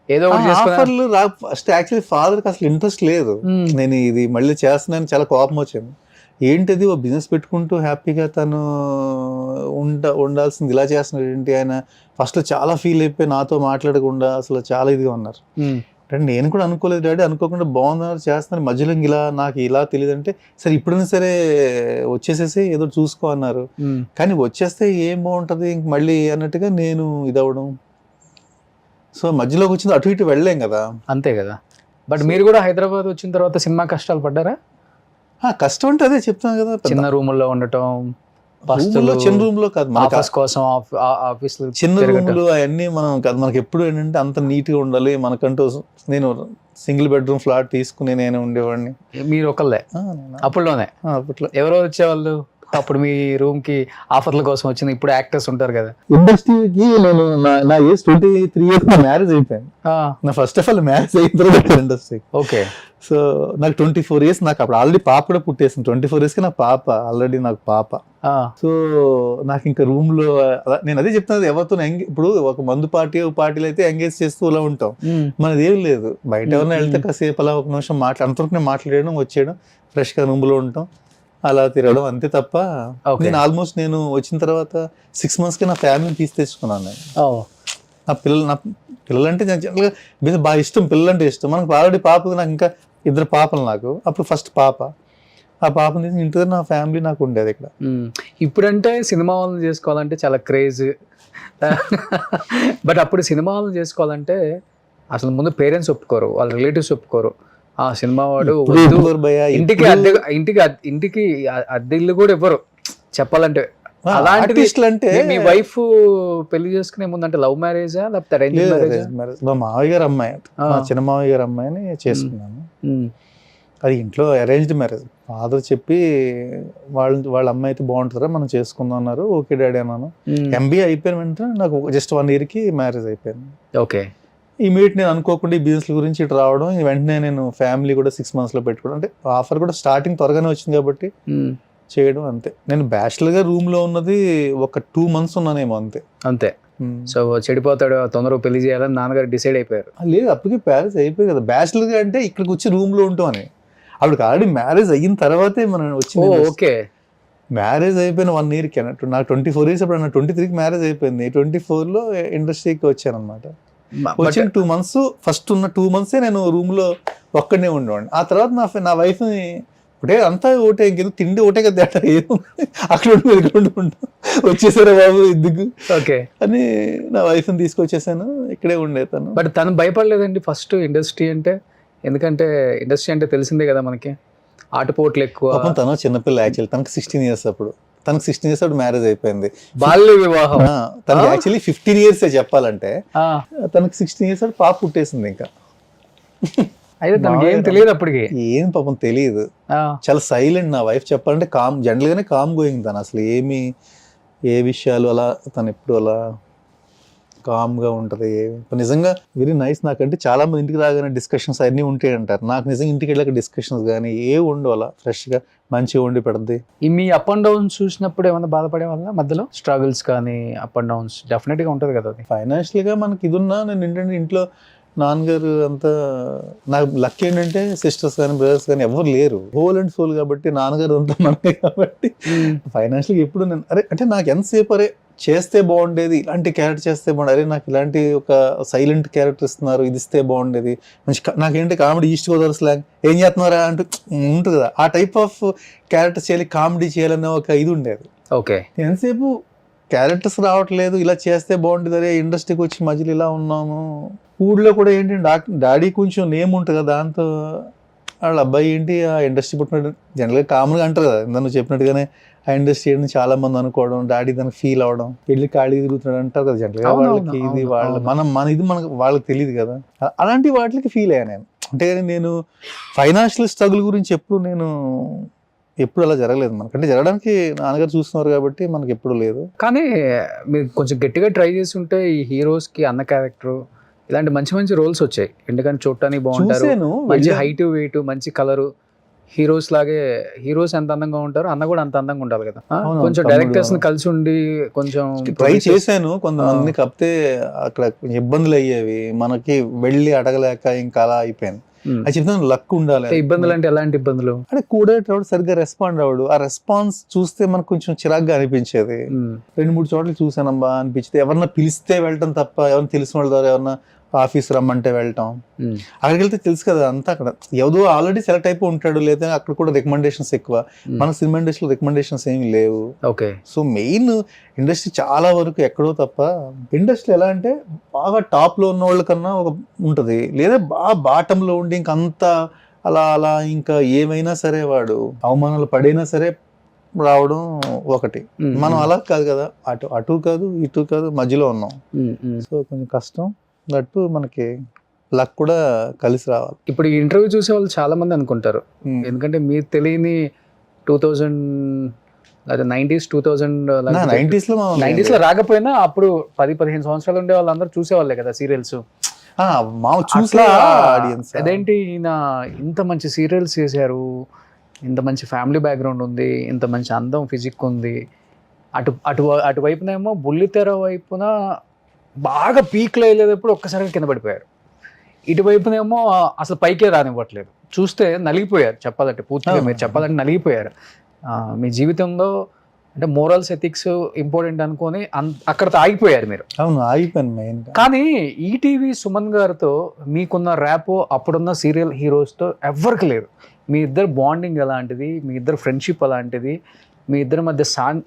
ఏదో ఒకటి ఆఫర్లు ఫస్ట్ యాక్చువల్లీ ఫాదర్కి అసలు ఇంట్రెస్ట్ లేదు. నేను ఇది మళ్ళీ చేస్తున్నాను, చాలా కోపం వచ్చింది. ఏంటిది ఓ బిజినెస్ పెట్టుకుంటూ హ్యాపీగా తను ఉండాల్సింది ఇలా చేస్తున్నాడు ఏంటి. ఆయన ఫస్ట్లో చాలా ఫీల్ అయిపోయి నాతో మాట్లాడకుండా అసలు చాలా ఇదిగా ఉన్నారు. అంటే నేను కూడా అనుకోలేదు డాడీ, అనుకోకుండా బాగున్నారు చేస్తున్నారు, మధ్యలో ఇలా నాకు ఇలా తెలియదు అంటే, సరే ఇప్పుడైనా సరే వచ్చేసేసి ఏదో చూసుకో అన్నారు. కానీ వచ్చేస్తే ఏం బాగుంటుంది ఇంక మళ్ళీ అన్నట్టుగా నేను ఇదవడం. సో మధ్యలోకి వచ్చింది, అటు ఇటు వెళ్ళలేం కదా. అంతే కదా. బట్ మీరు కూడా హైదరాబాద్ వచ్చిన తర్వాత సినిమా కష్టాలు పడ్డారా? కష్టం అంటే అదే చెప్తాను కదా, చిన్న రూముల్లో ఉండటం, చిన్న రూమ్ లో కాదు, ఆఫీస్ కోసం ఆఫీస్ చిన్న రూములు అవన్నీ మనం కాదు. మనకి ఎప్పుడు ఏంటంటే అంత నీట్ గా ఉండాలి మనకంటూ. నేను సింగిల్ బెడ్రూమ్ ఫ్లాట్ తీసుకుని నేను ఉండేవాడిని. మీరు ఒకళ్ళే అప్పట్లోనే? అప్పట్లో ఎవరో వచ్చేవాళ్ళు అప్పుడు మీ రూమ్ కి ఆఫర్ల కోసం వచ్చింది, ఇప్పుడు యాక్టర్స్ ఉంటారు కదా. ఇండస్ట్రీకి నేను నా ఏజ్ 23 years నా మ్యారేజ్ అయిపోయింది. నా ఫస్ట్ ఆఫ్ ఆల్ మ్యారేజ్ అయిన తర్వాత ఇండస్ట్రీ. ఓకే. సో నాకు 24 years, నాకు అప్పుడు ఆల్రెడీ పాప కూడా పుట్టేసింది. 24 years కి నాకు పాప ఆల్రెడీ, నాకు పాప. సో నాకు ఇంకా రూమ్ లో నేను అదే చెప్తున్నది, ఎవరితో ఇప్పుడు ఒక మందు పార్టీలు అయితే ఎంగేజ్ చేస్తూ అలా ఉంటాం, మనది ఏం లేదు. బయట ఎవరైనా వెళ్తే కాసేపు అలా ఒక నిమిషం అంతవరకు మాట్లాడడం, వచ్చేయడం, ఫ్రెష్ గా రూమ్ లో ఉంటాం, అలా తిరగడం అంతే తప్ప. నేను ఆల్మోస్ట్ నేను వచ్చిన తర్వాత 6 months కి నా ఫ్యామిలీని తీసి తెచ్చుకున్నాను నేను. నా పిల్లలు అంటే జనరల్గా బాగా ఇష్టం, పిల్లలు అంటే ఇష్టం. మనకు ఆల్రెడీ పాప, నాకు ఇంకా 2 పాపలు నాకు. అప్పుడు ఫస్ట్ పాప, ఆ పాపని తీసి ఇంటి దగ్గర నా ఫ్యామిలీ నాకు ఉండేది ఇక్కడ. ఇప్పుడంటే సినిమా వాళ్ళని చేసుకోవాలంటే చాలా క్రేజ్, బట్ అప్పుడు సినిమా వాళ్ళని చేసుకోవాలంటే అసలు ముందు పేరెంట్స్ ఒప్పుకోరు, వాళ్ళ రిలేటివ్స్ ఒప్పుకోరు. ఆ సినిమా వాడు ఇంటికి అద్దె ఇల్లు కూడా ఇవ్వరు చెప్పాలంటే. అలాంటిది అంటే మీ వైఫ్ పెళ్లి చేసుకునే ముందు అంటే లవ్ మ్యారేజా లేకపోతే అరేంజ్ మ్యారేజ్? మా మావయ్య గారు అమ్మాయి, మా చిన్న మావయ్య గారు అమ్మాయిని చేసుకున్నాను. అది ఇంట్లో అరేంజ్డ్ మ్యారేజ్. ఫాదర్ చెప్పి వాళ్ళ అమ్మాయి అయితే బాగుంటుందా మనం చేసుకుందాం అన్నారు. ఓకే డాడీ అన్నాను. MBA అయిపోయిన వెంటనే నాకు జస్ట్ 1 year కి మ్యారేజ్ అయిపోయింది. ఓకే. ఇమీడియట్ నేను అనుకోకుండా ఈ బిజినెస్ గురించి ఇటు రావడం, వెంటనే నేను ఫ్యామిలీ కూడా 6 months లో పెట్టుకోవడం. అంటే ఆఫర్ కూడా స్టార్టింగ్ త్వరగానే వచ్చింది కాబట్టి చేయడం అంతే. నేను బ్యాచిలర్ గా రూమ్ లో ఉన్నది ఒక 2 months ఉన్నానేమో అంతే. అంతే. సో చెడిపోతాడు, తొందరగా పెళ్లి చేయాలని నాన్నగారు డిసైడ్ అయిపోయారు. లేదు, అప్పటికి మ్యారేజ్ అయిపోయి కదా. బ్యాచిలర్ గా అంటే ఇక్కడికి వచ్చి రూమ్ లో ఉంటాం అని, అప్పటికి ఆల్రెడీ మ్యారేజ్ అయిన తర్వాతే మనం వచ్చింది. ఓకే. మ్యారేజ్ అయిపోయిన 1 year కి అన్నట్టు నాకు 24 years, అప్పుడు నాకు 23 కి మ్యారేజ్ అయిపోయింది. 24 లో ఇండస్ట్రీకి వచ్చాను అనమాట. వచ్చిన 2 months, ఫస్ట్ ఉన్న 2 months నేను రూమ్ లో ఒక్కడనే ఉండేవాడిని. ఆ తర్వాత నా వైఫ్ ని ఒకటే అంతా ఒకటే, ఇంకేదో తిండి ఒకటే కదా తేట, ఏదో అక్కడ వచ్చేసారా బాబు ఎందుకు అని నా వైఫ్ ని తీసుకొచ్చేసాను, ఇక్కడే ఉండేతాను. బట్ తను భయపడలేదండి ఫస్ట్ ఇండస్ట్రీ అంటే? ఎందుకంటే ఇండస్ట్రీ అంటే తెలిసిందే కదా మనకి, ఆటపోట్లు ఎక్కువ. తను చిన్నపిల్ల, యాక్చువల్లీ తనకు 16 years అప్పుడు. తనకు 16 years అప్పుడు మ్యారేజ్ అయిపోయింది. బాల్య వివాహం. తనకి యాక్చువల్లీ 15 years చెప్పాలంటే, తనకు 16 years పాప పుట్టేసింది. ఇంకా అయితే తనకి ఏం తెలియదు అప్పటికి, ఏం పాపం తెలియదు. చాలా సైలెంట్ నా వైఫ్ చెప్పాలంటే. జనరల్ గానే కామ్ గోయింగ్ తను, అసలు ఏ విషయాలు అలా తను ఎప్పుడు అలా కామ్ గా ఉంటది. నిజంగా వెరీ నైస్. నాకంటే చాలా మంది ఇంటికి రాగానే డిస్కషన్స్ అన్నీ ఉంటాయి అంటారు. నాకు నిజంగా ఇంటికి వెళ్ళాక డిస్కషన్స్ కానీ ఉండవు, అలా ఫ్రెష్ గా మంచిగా వండి పెడద్ది. మీ అప్ అండ్ డౌన్స్ చూసినప్పుడు ఏమైనా బాధపడే వల్ల మధ్యలో స్ట్రగుల్స్ కానీ అప్ అండ్ డౌన్స్ డెఫినెట్ గా ఉంటది కదా. ఫైనాన్షియల్ గా మనకి ఇది ఉన్నా, నేను ఏంటంటే ఇంట్లో నాన్నగారు అంతా, నాకు లక్ ఏంటంటే సిస్టర్స్ కానీ బ్రదర్స్ కానీ ఎవరు లేరు, హోల్ అండ్ సోల్ కాబట్టి నాన్నగారు అంతా మనమే కాబట్టి ఫైనాన్షియల్గా ఎప్పుడు నేను అంటే నాకు ఎంతసేపు చేస్తే బాగుండేది, ఇలాంటి క్యారెక్టర్ చేస్తే బాగుండేది, నాకు ఇలాంటి ఒక సైలెంట్ క్యారెక్టర్ ఇస్తున్నారు, ఇది ఇస్తే బాగుండేది, మంచి నాకేంటి కామెడీ ఈస్ట్ గోదావరి స్లాంగ్ ఏం చేస్తున్నారా అంటూ ఉంటుంది కదా, ఆ టైప్ ఆఫ్ క్యారెక్టర్ చేయాలి, కామెడీ చేయాలనే ఒక ఇది ఉండేది. ఓకే. ఎంతసేపు క్యారెక్టర్స్ రావట్లేదు, ఇలా చేస్తే బాగుంటుంది, అరే ఇండస్ట్రీకి వచ్చి మధ్యలో ఇలా ఉన్నాము. ఊళ్ళో కూడా ఏంటి డాడీ కొంచెం నేమ్ ఉంటుంది కదా, దాంతో వాళ్ళ అబ్బాయి ఏంటి ఆ ఇండస్ట్రీ పుట్టినట్టు జనరల్గా కామన్గా అంటారు కదా, నన్ను చెప్పినట్టుగానే ఆ ఇండస్ట్రీ అని చాలా మంది అనుకోవడం, డాడీ దానికి ఫీల్ అవడం, పెళ్లి ఖాళీ తిరుగుతున్నాడు అంటారు కదా జనరల్గా. వాళ్ళకి ఇది మన ఇది మనకు వాళ్ళకి తెలియదు కదా, అలాంటి వాటికి ఫీల్ అయ్యాను నేను. అంటే నేను ఫైనాన్షియల్ స్ట్రగుల్ గురించి ఎప్పుడు అలా జరగలేదు మనకంటే. జరగడానికి నాన్నగారు చూస్తున్నారు కాబట్టి మనకి ఎప్పుడు లేదు. కానీ మీరు కొంచెం గట్టిగా ట్రై చేసి ఉంటే ఈ హీరోస్కి అన్న క్యారెక్టర్ ఇలాంటి మంచి మంచి రోల్స్ వచ్చాయి. ఎందుకంటే చూడటానికి బాగుంటారు, మంచి హైట్ వెయిట్, మంచి కలరు, హీరోస్ లాగే. హీరోస్ ఎంత అందంగా ఉంటారు, అన్న కూడా అంత అందంగా ఉండాలి కదా. కొంచెం డైరెక్టర్స్ ని కలిసి ఉండి కొంచెం ట్రై చేశాను కొంతమంది, కాకపోతే అక్కడ ఇబ్బందులు అయ్యేవి, మనకి వెళ్ళి అడగలేక ఇంకా అలా అయిపోయాను. అది చెప్తాను, లక్ ఉండాలి. ఇబ్బందులు అంటే ఎలాంటి ఇబ్బందులు అంటే కూడా సరిగ్గా రెస్పాండ్ అవ్వడు, ఆ రెస్పాన్స్ చూస్తే మనకు కొంచెం చిరాగ్గా అనిపించేది. 2-3 చోట్ల చూసానమ్మా అనిపించింది. ఎవరన్నా పిలిస్తే వెళ్ళటం తప్ప, ఎవరైనా తెలిసిన వాళ్ళ ద్వారా ఎవరన్నా ఆఫీస్ రమ్మంటే వెళ్ళటం, అక్కడికి వెళ్తే తెలుసు కదా అంతా అక్కడ ఎవరో ఆల్రెడీ సెలెక్ట్ అయిపోయి ఉంటాడు, లేదా అక్కడ కూడా రికమెండేషన్స్ ఎక్కువ. మన సినిమా ఇండస్ట్రీలో రికమెండేషన్స్ ఏమి లేవు. ఓకే. సో మెయిన్ ఇండస్ట్రీ చాలా వరకు ఎక్కడో తప్ప, ఇండస్ట్రీ ఎలా అంటే బాగా టాప్ లో ఉన్న వాళ్ళ కన్నా ఒక ఉంటది, లేదా బాగా బాటంలో ఉండి ఇంకంతా అలా ఇంకా ఏమైనా సరే వాడు అవమానాలు పడైనా సరే రావడం ఒకటి. మనం అలా కాదు కదా, అటు కాదు ఇటు కాదు, మధ్యలో ఉన్నాం. సో కొంచెం కష్టం, అట్టు మనకి లక్ కూడా కలిసి రావాలి. ఇప్పుడు ఈ ఇంటర్వ్యూ చూసే వాళ్ళు చాలా మంది అనుకుంటారు, ఎందుకంటే మీరు తెలియని లేదా 90s 2000 90s లో 90s లో రాకపోయినా అప్పుడు 10-15 సంవత్సరాలు ఉండే వాళ్ళందరూ చూసేవాళ్ళే కదా సీరియల్స్. మా చూసే ఆడియన్స్ అదేంటి ఈయన ఇంత మంచి సీరియల్స్ చేశారు, ఇంత మంచి ఫ్యామిలీ బ్యాక్గ్రౌండ్ ఉంది, ఇంత మంచి అందం ఫిజిక్ ఉంది, అటువైపునేమో బుల్లితెర వైపున బాగా పీక్లో వెళ్ళేటప్పుడు ఒక్కసారిగా కింద పడిపోయారు. ఇటువైపునేమో అసలు పైకే రానివ్వట్లేదు. చూస్తే నలిగిపోయారు చెప్పాలంటే, పూర్తిగా మీరు చెప్పాలంటే నలిగిపోయారు. మీ జీవితంలో అంటే మోరల్స్ ఎథిక్స్ ఇంపార్టెంట్ అనుకొని అక్కడతో ఆగిపోయారు మీరు. అవును, ఆగిపోయాను మెయిన్. కానీ ఈటీవీ సుమన్ గారితో మీకున్న ర్యాపో అప్పుడున్న సీరియల్ హీరోస్తో ఎవ్వరికి లేదు. మీ ఇద్దరు బాండింగ్ ఎలాంటిది, మీ ఇద్దరు ఫ్రెండ్షిప్ అలాంటిది, మీ ఇద్దరి మధ్య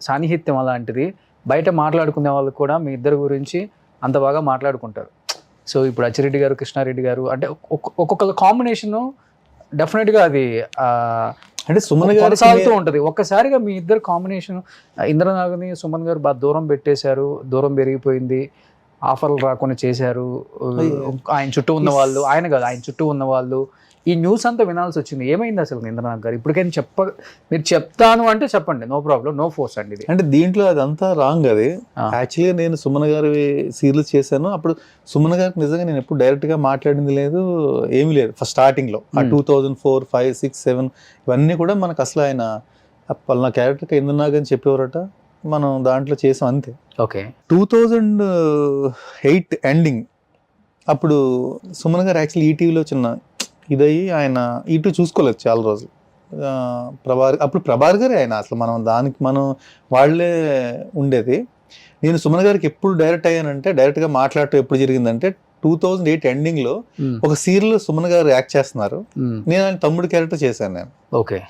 సాన్నిహిత్యం అలాంటిది, బయట మాట్లాడుకునే వాళ్ళు కూడా మీ ఇద్దరి గురించి అంత బాగా మాట్లాడుకుంటారు. సో ఇప్పుడు అచ్చిరెడ్డి గారు, కృష్ణారెడ్డి గారు అంటే ఒక్కొక్కళ్ళ కాంబినేషను డెఫినెట్గా అది అంటే సుమన్ గారు కొనసాగుతూ ఉంటుంది. ఒక్కసారిగా మీ ఇద్దరు కాంబినేషన్, ఇంద్రనాగ్ని సుమన్ గారు బాగా దూరం పెట్టేశారు, దూరం పెరిగిపోయింది, ఆఫర్లు రాకుండా చేశారు. ఆయన చుట్టూ ఉన్న వాళ్ళు, ఆయన కాదు ఆయన చుట్టూ ఉన్న వాళ్ళు, ఈ న్యూస్ అంతా వినాల్సి వచ్చింది. ఏమైంది అసలు ఇంద్రనాథ్ గారు? ఇప్పటికైనా మీరు చెప్తాను అంటే చెప్పండి, నో ప్రాబ్లం, నో ఫోర్స్ అండి ఇది. అంటే దీంట్లో అదంతా రాంగ్. అది యాక్చువల్గా నేను సుమన్ గారి సీరియల్స్ చేశాను. అప్పుడు సుమన్ గారికి నిజంగా నేను ఎప్పుడు డైరెక్ట్గా మాట్లాడింది లేదు, ఏమీ లేదు. ఫస్ట్ స్టార్టింగ్లో 2004, 5, 6, 7 ఇవన్నీ కూడా మనకు అసలు ఆయన పలానా క్యారెక్టర్కి ఇంద్రనాగ్ అని చెప్పేవారట, మనం దాంట్లో చేసాం అంతే. ఓకే. 2008 ఎండింగ్ అప్పుడు సుమన్ గారు యాక్చువల్లీ ఈటీవీలో చిన్న ఇదయ్యి ఆయన ఇటు చూసుకోలేదు చాలా రోజులు. అప్పుడు ప్రభార్ గారే ఆయన అసలు, మనం వాళ్ళే ఉండేది. నేను సుమన్ గారికి ఎప్పుడు డైరెక్ట్ అయ్యానంటే, డైరెక్ట్గా మాట్లాడటం ఎప్పుడు జరిగిందంటే 2008 ఎండింగ్లో ఒక సీరియల్ సుమన్ గారు యాక్ట్ చేస్తున్నారు, నేను ఆయన తమ్ముడు క్యారెక్టర్ చేశాను నేను. ఓకే.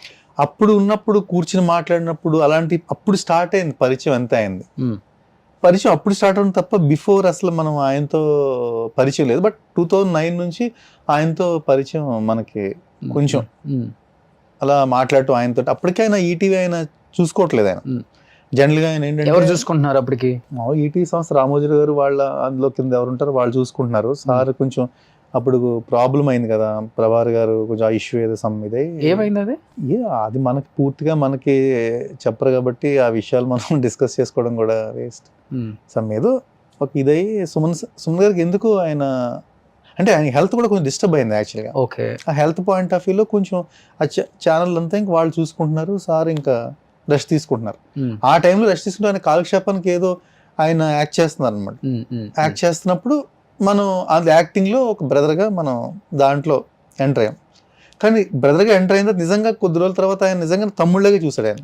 అప్పుడు ఉన్నప్పుడు కూర్చుని మాట్లాడినప్పుడు అలాంటి అప్పుడు స్టార్ట్ అయింది పరిచయం. ఎంత అయింది పరిచయం అప్పుడు స్టార్ట్ అయింది తప్ప బిఫోర్ అసలు మనం ఆయనతో పరిచయం లేదు. బట్ 2009 నుంచి ఆయనతో పరిచయం మనకి కొంచెం అలా మాట్లాడటం ఆయనతో. అప్పటికే ఆయన ఈటీవీ ఆయన చూసుకోవట్లేదు. ఆయన జనరల్గా ఆయన ఏంటంటే ఎవరు చూసుకుంటున్నారు అప్పటికి? ఈటీవీ సంస్థ రామోజీ గారు వాళ్ళ అందులో కింద ఎవరు ఉంటారో వాళ్ళు చూసుకుంటున్నారు. సార్ కొంచెం అప్పుడు ప్రాబ్లం అయింది కదా, ప్రభార్ గారు కొంచెం ఆ ఇష్యూ ఏదో సమ్ ఇదే. ఏమైంది అది? అది మనకి పూర్తిగా మనకి చెప్పరు కాబట్టి ఆ విషయాలు మనం డిస్కస్ చేసుకోవడం కూడా వేస్ట్. సమ్ ఏదో ఒక ఇదై సుమన్ గారికి ఎందుకు ఆయన అంటే ఆయన హెల్త్ కూడా కొంచెం డిస్టర్బ్ అయింది యాక్చువల్గా. ఓకే. ఆ హెల్త్ పాయింట్ ఆఫ్ వ్యూలో కొంచెం ఆ ఛానల్ అంతా ఇంకా వాళ్ళు చూసుకుంటున్నారు, సార్ ఇంకా రెస్ట్ తీసుకుంటున్నారు. ఆ టైంలో రెస్ట్ తీసుకుంటూ ఆయన కాలక్షేపానికి ఏదో ఆయన యాక్ట్ చేస్తున్నారు అనమాట. యాక్ట్ చేస్తున్నప్పుడు మనం అది యాక్టింగ్లో ఒక బ్రదర్గా మనం దాంట్లో ఎంటర్ అయ్యాం. కానీ బ్రదర్గా ఎంటర్ అయిన తర్వాత నిజంగా కొద్ది రోజుల తర్వాత ఆయన నిజంగా తమ్ముళ్ళగా చూశాడు ఆయన.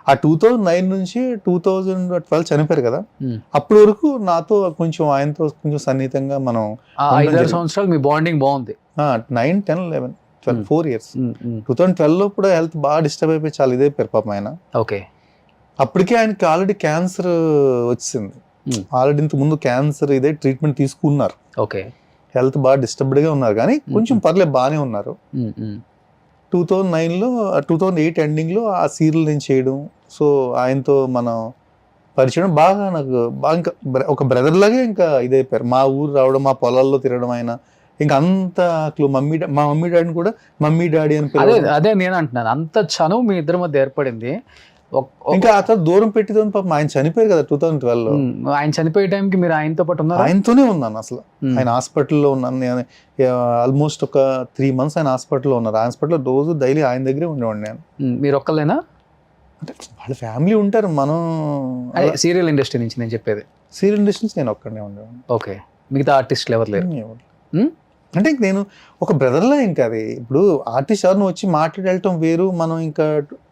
ఆ 2009 నుంచి 2012 చనిపోయారు కదా, అప్పటి వరకు నాతో కొంచెం ఆయనతో కొంచెం సన్నిహితంగా మనం 5-6 సంవత్సరాలు మీ బాండింగ్ బాగుంది. 9, 10, 11, 12 4 years. 2012లో కూడా హెల్త్ బాగా డిస్టర్బ్ అయిపోయి చాలా ఇదైపోయారు పాపం ఆయన. ఓకే. అప్పటికే ఆయనకి ఆల్రెడీ క్యాన్సర్ వచ్చింది. ఆల్రెడీ ఇంత ముందు క్యాన్సర్ ఇదే ట్రీట్మెంట్ తీసుకున్నారు. ఓకే. హెల్త్ బాగా డిస్టర్బ్డ్గా ఉన్నారు కానీ కొంచెం పర్లేదు బాగానే ఉన్నారు. 2009లో 2008 ఎండింగ్లో ఆ సీరియల్ నేను చేయడం, సో ఆయనతో మనం పరిచయం బాగా నాకు బాగా ఇంకా ఒక బ్రదర్ లాగే ఇంకా ఇదైపోయారు. మా ఊరు రావడం, మా పొలాల్లో తిరగడం, ఆయన ఇంకా అంత మా మమ్మీ డాడీని కూడా మమ్మీ డాడీ అని పిలవడం. అదే నేను అంటున్నాను, అంత చనువు మీ ఇద్దరి మధ్య ఏర్పడింది. ఇంకా అతను దూరం పెట్టింది పాపం. ఆయన చనిపోయారు కదా 2012లో. ఆయన చనిపోయే టైంకి మీరు ఆయనతో పాటు ఉన్నారు? ఆయనతోనే ఉన్నాను అసలు. ఆయన హాస్పిటల్లో ఉన్నాను నేను ఆల్మోస్ట్ ఒక 3 months ఆయన హాస్పిటల్లో ఉన్నారు. హాస్పిటల్లో రోజు డైలీ ఆయన దగ్గరే ఉండేవాడిని నేను. మీరు ఒక్కలేనా? అంటే వాళ్ళ ఫ్యామిలీ ఉంటారు. మనం సీరియల్ ఇండస్ట్రీ నుంచి నేను చెప్పేది. సీరియల్ ఇండస్ట్రీ నుంచి నేను ఒక్కడే ఉండేవాడిని. ఓకే. మిగతా ఆర్టిస్టులు ఎవరు లేరు? అంటే నేను ఒక బ్రదర్లా. ఇంకా అది ఇప్పుడు ఆర్టిస్ట్ ఎవరిని వచ్చి మాట్లాడి వెళ్ళటం వేరు, మనం ఇంకా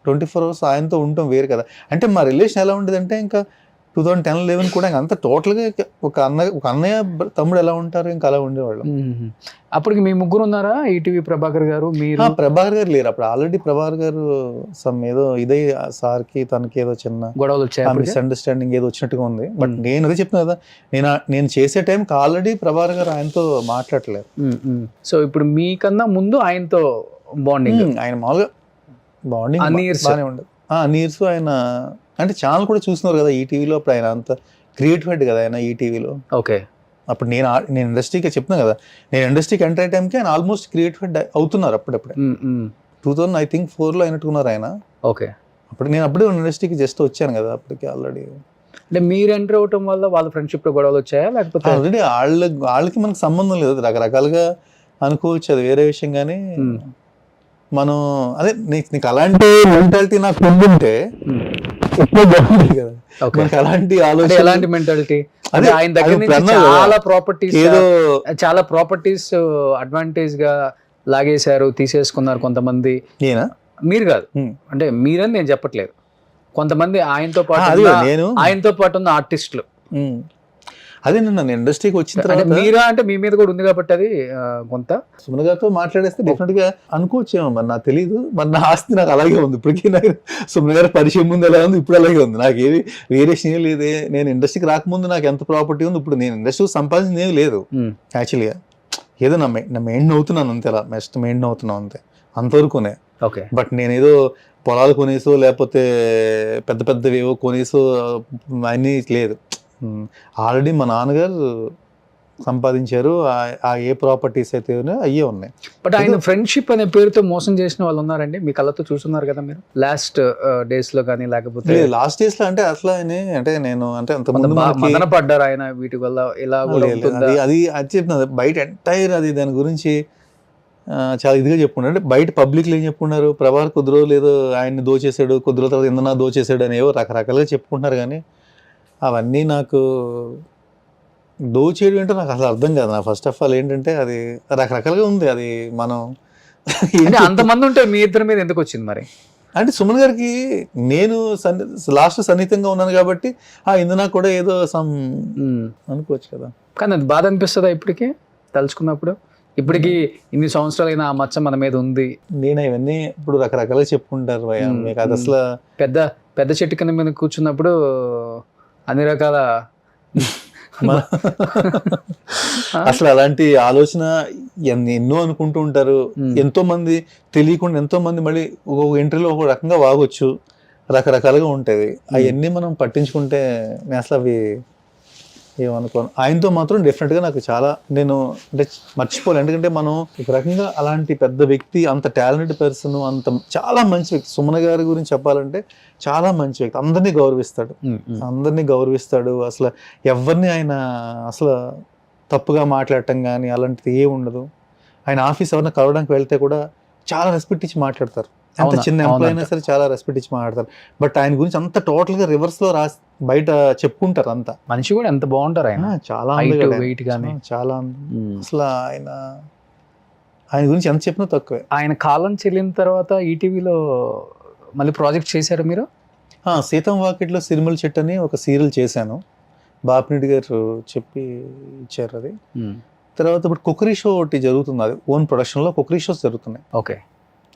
24 hours ఆయనతో ఉండటం వేరు కదా. అంటే మా రిలేషన్ ఎలా ఉండేదంటే ఇంకా 2010-11 కూడా అంత టోటల్గా ఒక అన్నయ్య తమ్ముడు ఎలా ఉంటారు ఇంకా అలా ఉండేవాళ్ళం. అప్పటికి మీ ముగ్గురు ఉన్నారా? ఈటీవీ ప్రభాకర్ గారు, మీరు? ప్రభాకర్ గారు లేరు అప్పుడు. ఆల్రెడీ ప్రభాకర్ గారు సమ్ ఏదో ఇదే సార్కి తనకి ఏదో చిన్న గొడవలు వచ్చాయి, మిస్అండర్స్టాండింగ్ ఏదో వచ్చినట్టుగా ఉంది. బట్ నేను అదే చెప్తున్నా కదా, నేను చేసే టైంకి ఆల్రెడీ ప్రభాకర్ గారు ఆయనతో మాట్లాడలేదు. సో ఇప్పుడు మీకన్నా ముందు ఆయనతో బాండింగ్, ఆయన మామూలుగా బాండింగ్ బాగానే ఉండదు. నీర్స్ ఆయన అంటే ఛానల్ కూడా చూస్తున్నారు కదా ఈటీవీలో. అప్పుడు ఆయన అంత క్రియేటివ్ హెడ్ కదా ఆయన ఈటీవీలో. ఓకే. అప్పుడు నేను ఇండస్ట్రీకి చెప్తున్నా కదా, నేను ఇండస్ట్రీకి ఎంటర్ అయ్యే టైంకి ఆయన ఆల్మోస్ట్ క్రియేటివ్ హెడ్ అవుతున్నారు అప్పుడప్పుడే. 2004లో అయినట్టుకున్నారు ఆయన. ఓకే. అప్పుడు నేను అప్పుడే ఇండస్ట్రీకి జస్ట్ వచ్చాను కదా అప్పటికి ఆల్రెడీ. అంటే మీరు ఎంటర్ అవటం వల్ల వాళ్ళ ఫ్రెండ్షిప్ లో గొడవలు వచ్చాయా లేకపోతే ఆల్రెడీ వాళ్ళకి మనకు సంబంధం లేదు, రకరకాలుగా అనుకోవచ్చు, అది వేరే విషయం. కానీ మనం అదే నీకు అలాంటి మెంటాలిటీ నాకు ఉండుంటే ఎక్కువ బాగుంది కదా. మనకి అలాంటి ఆలోచన, ఎలాంటి మెంటాలిటీ? అదే ఆయన దగ్గర అది నుంచి అన్నావు కదా, చాలా ప్రాపర్టీస్ అడ్వాంటేజ్ గా లాగేశారు, తీసేసుకున్నారు కొంతమంది. నేనా? మీరు కాదు, అంటే మీరని నేను చెప్పట్లేదు, కొంతమంది ఆయనతో పాటు ఉన్న ఆర్టిస్టులు. అదే నేను ఇండస్ట్రీకి వచ్చిన అంటే తర్వాత మీరా అంటే మీ మీద కూడా ఉంది కాబట్టి అది కొంత సుమన్ గారితో మాట్లాడేస్తే డెఫినెట్ గా అనుకోవచ్చేమో, మరి నాకు తెలియదు. మరి నా ఆస్తి నాకు అలాగే ఉంది ఇప్పటికీ. నాకు సుమన్ గారి పరిచయం ముందు ఎలా ఉంది, ఇప్పుడు అలాగే ఉంది. నాకు ఏది వేరియేషన్ ఏం లేదే. నేను ఇండస్ట్రీకి రాకముందు నాకు ఎంత ప్రాపర్టీ ఉంది, ఇప్పుడు నేను ఇండస్ట్రీకి సంపాదించింది ఏమి లేదు యాక్చువల్గా. ఏదో నా మెయింటైన్ అవుతున్నాను అంతే, అలా మెయింటైన్ అవుతున్నాను అంతే, అంతవరకునే. ఓకే. బట్ నేనేదో పొలాలు కొనేసో లేకపోతే పెద్ద పెద్దవేవో కొనేసో అన్నీ లేదు. ఆల్రెడీ మా నాన్నగారు సంపాదించారు, ఆ ఏ ప్రాపర్టీస్ అయితే అయ్యే ఉన్నాయి. బట్ ఆయన ఫ్రెండ్షిప్ అనే పేరుతో మోసం చేసిన వాళ్ళు ఉన్నారండి, మీ కళ్ళతో చూస్తున్నారు కదా మీరు లాస్ట్ డేస్ లో కానీ, లేకపోతే లాస్ట్ డేస్ లో అంటే అట్లా అంటే నేను అంటే అంత మదన పడ్డారు ఆయన వీటి వల్ల, ఇలా అది చెప్పిన బయట ఎంటైర్ అది దాని గురించి చాలా ఇదిగా చెప్పుకున్నారు. అంటే బయట పబ్లిక్లో ఏం చెప్పుకున్నారు, ప్రభాస్ కొద్ది రోజులు ఏదో ఆయన్ని దోచేసాడు, కొద్ది రోజుల తర్వాత ఇందనా దోచేసాడు అని ఏవో రకరకాలుగా చెప్పుకుంటున్నారు. కానీ అవన్నీ నాకు దోచేయడం ఏంటో నాకు అసలు అర్థం కాదు. నా ఫస్ట్ ఆఫ్ ఆల్ ఏంటంటే అది రకరకాలుగా ఉంది. అది మనం అంతమంది ఉంటే మీ ఇద్దరి మీద ఎందుకు వచ్చింది మరి? అంటే సుమన్ గారికి నేను లాస్ట్ సన్నిహితంగా ఉన్నాను కాబట్టి ఇందునా కూడా ఏదో అనుకోవచ్చు కదా. కానీ అది బాధ అనిపిస్తుందా ఇప్పటికీ తలుచుకున్నప్పుడు? ఇప్పటికి ఇన్ని సంవత్సరాలైనా ఆ మచ్చ మన మీద ఉంది. నేను ఇవన్నీ ఇప్పుడు రకరకాలుగా చెప్పుకుంటారు మీకు. అది అసలు పెద్ద చెట్టు కింద మీద కూర్చున్నప్పుడు అన్ని రకాల అసలు అలాంటి ఆలోచన ఎన్నో అనుకుంటూ ఉంటారు. ఎంతో మంది తెలియకుండా, ఎంతో మంది మళ్ళీ ఒక ఇంటర్వ్యూలో ఒక రకంగా వాగొచ్చు, రకరకాలుగా ఉంటుంది. అవన్నీ మనం పట్టించుకుంటే నేను అసలు అవి ఏమనుకోను. ఆయనతో మాత్రం డెఫినెట్గా నాకు చాలా నేను అంటే మర్చిపోలే. ఎందుకంటే మనం ఒక రకంగా అలాంటి పెద్ద వ్యక్తి, అంత టాలెంటెడ్ పర్సన్, అంత చాలా మంచి వ్యక్తి. సుమన్ గారి గురించి చెప్పాలంటే చాలా మంచి వ్యక్తి, అందరినీ గౌరవిస్తాడు. అసలు ఎవరిని ఆయన అసలు తప్పుగా మాట్లాడటం కానీ అలాంటిది ఏమి ఉండదు. ఆయన ఆఫీస్ ఎవరైనా కలవడానికి వెళ్తే కూడా చాలా రెస్పెక్ట్ ఇచ్చి మాట్లాడతారు. ఎంత చిన్న ఎంప్లాయ్ అయినా సరే చాలా రెస్పెక్ట్ ఇచ్చి మాట్లాడతారు. బట్ ఆయన గురించి అంత టోటల్ గా రివర్స్ లో బయట చెప్పుకుంటారు. అంతా మనిషి కూడా ఎంత బాగుంటారు ఆయన, చాలా వెయిట్ గానీ చాలా. అసలు ఆయన గురించి ఎంత చెప్పినా తక్కువే. ఆయన కాలం చెల్లిన తర్వాత ఈటీవీలో మళ్ళీ ప్రాజెక్ట్ చేశారు మీరు? సీతం వాకిట్లో సిరిమల చెట్టు అని ఒక సీరియల్ చేశాను, బాపిరెడ్డి గారు చెప్పి ఇచ్చారు అది. తర్వాత ఇప్పుడు కుకరీ షో ఒకటి జరుగుతుంది, అది ఓన్ ప్రొడక్షన్ లో కుకరీ షోస్ జరుగుతున్నాయి. ఓకే.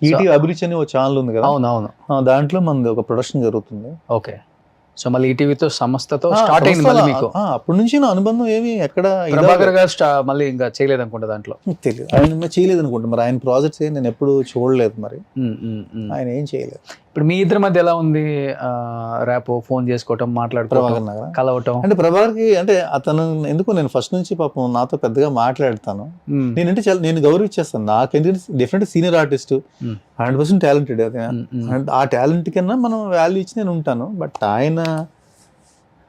ఈటీవీ అభిరుచి అని ఒక ఛానల్ ఉంది కదా, అవునవును, దాంట్లో మనది ఒక ప్రొడక్షన్ జరుగుతుంది. ఓకే. సో మళ్ళీ ఈటీవీతో సంస్థతో స్టార్ట్ అయింది మళ్ళీ మీకు? అప్పటి నుంచి నా అనుబంధం ఏమి ఎక్కడ ప్రభాకర్ గారు మళ్ళీ ఇంకా చేయలేదు అనుకుంటా, దాంట్లో తెలియదు ఆయన చేయలేదు అనుకుంటా. మరి ఆయన ప్రాజెక్ట్స్ నేను ఎప్పుడు చూడలేదు, మరి ఆయన ఏం చేయలేదు. ఇప్పుడు మీ ఇద్దరి మధ్య ఎలా ఉంది రేపు ఫోన్ చేసుకోవటం, మాట్లాడుకోవటం, కలవటం? అంటే ప్రభాకర్కి అంటే అతను ఎందుకు నేను ఫస్ట్ నుంచి పాపం నాతో పెద్దగా మాట్లాడతాను. నేనంటే చాలా నేను గౌరవించేస్తాను. నాకెందుకంటే డెఫినెట్ సీనియర్ ఆర్టిస్ట్, 100% టాలెంటెడ్. అది ఆ టాలెంట్ కన్నా మనం వాల్యూ ఇచ్చి నేను ఉంటాను. బట్ ఆయన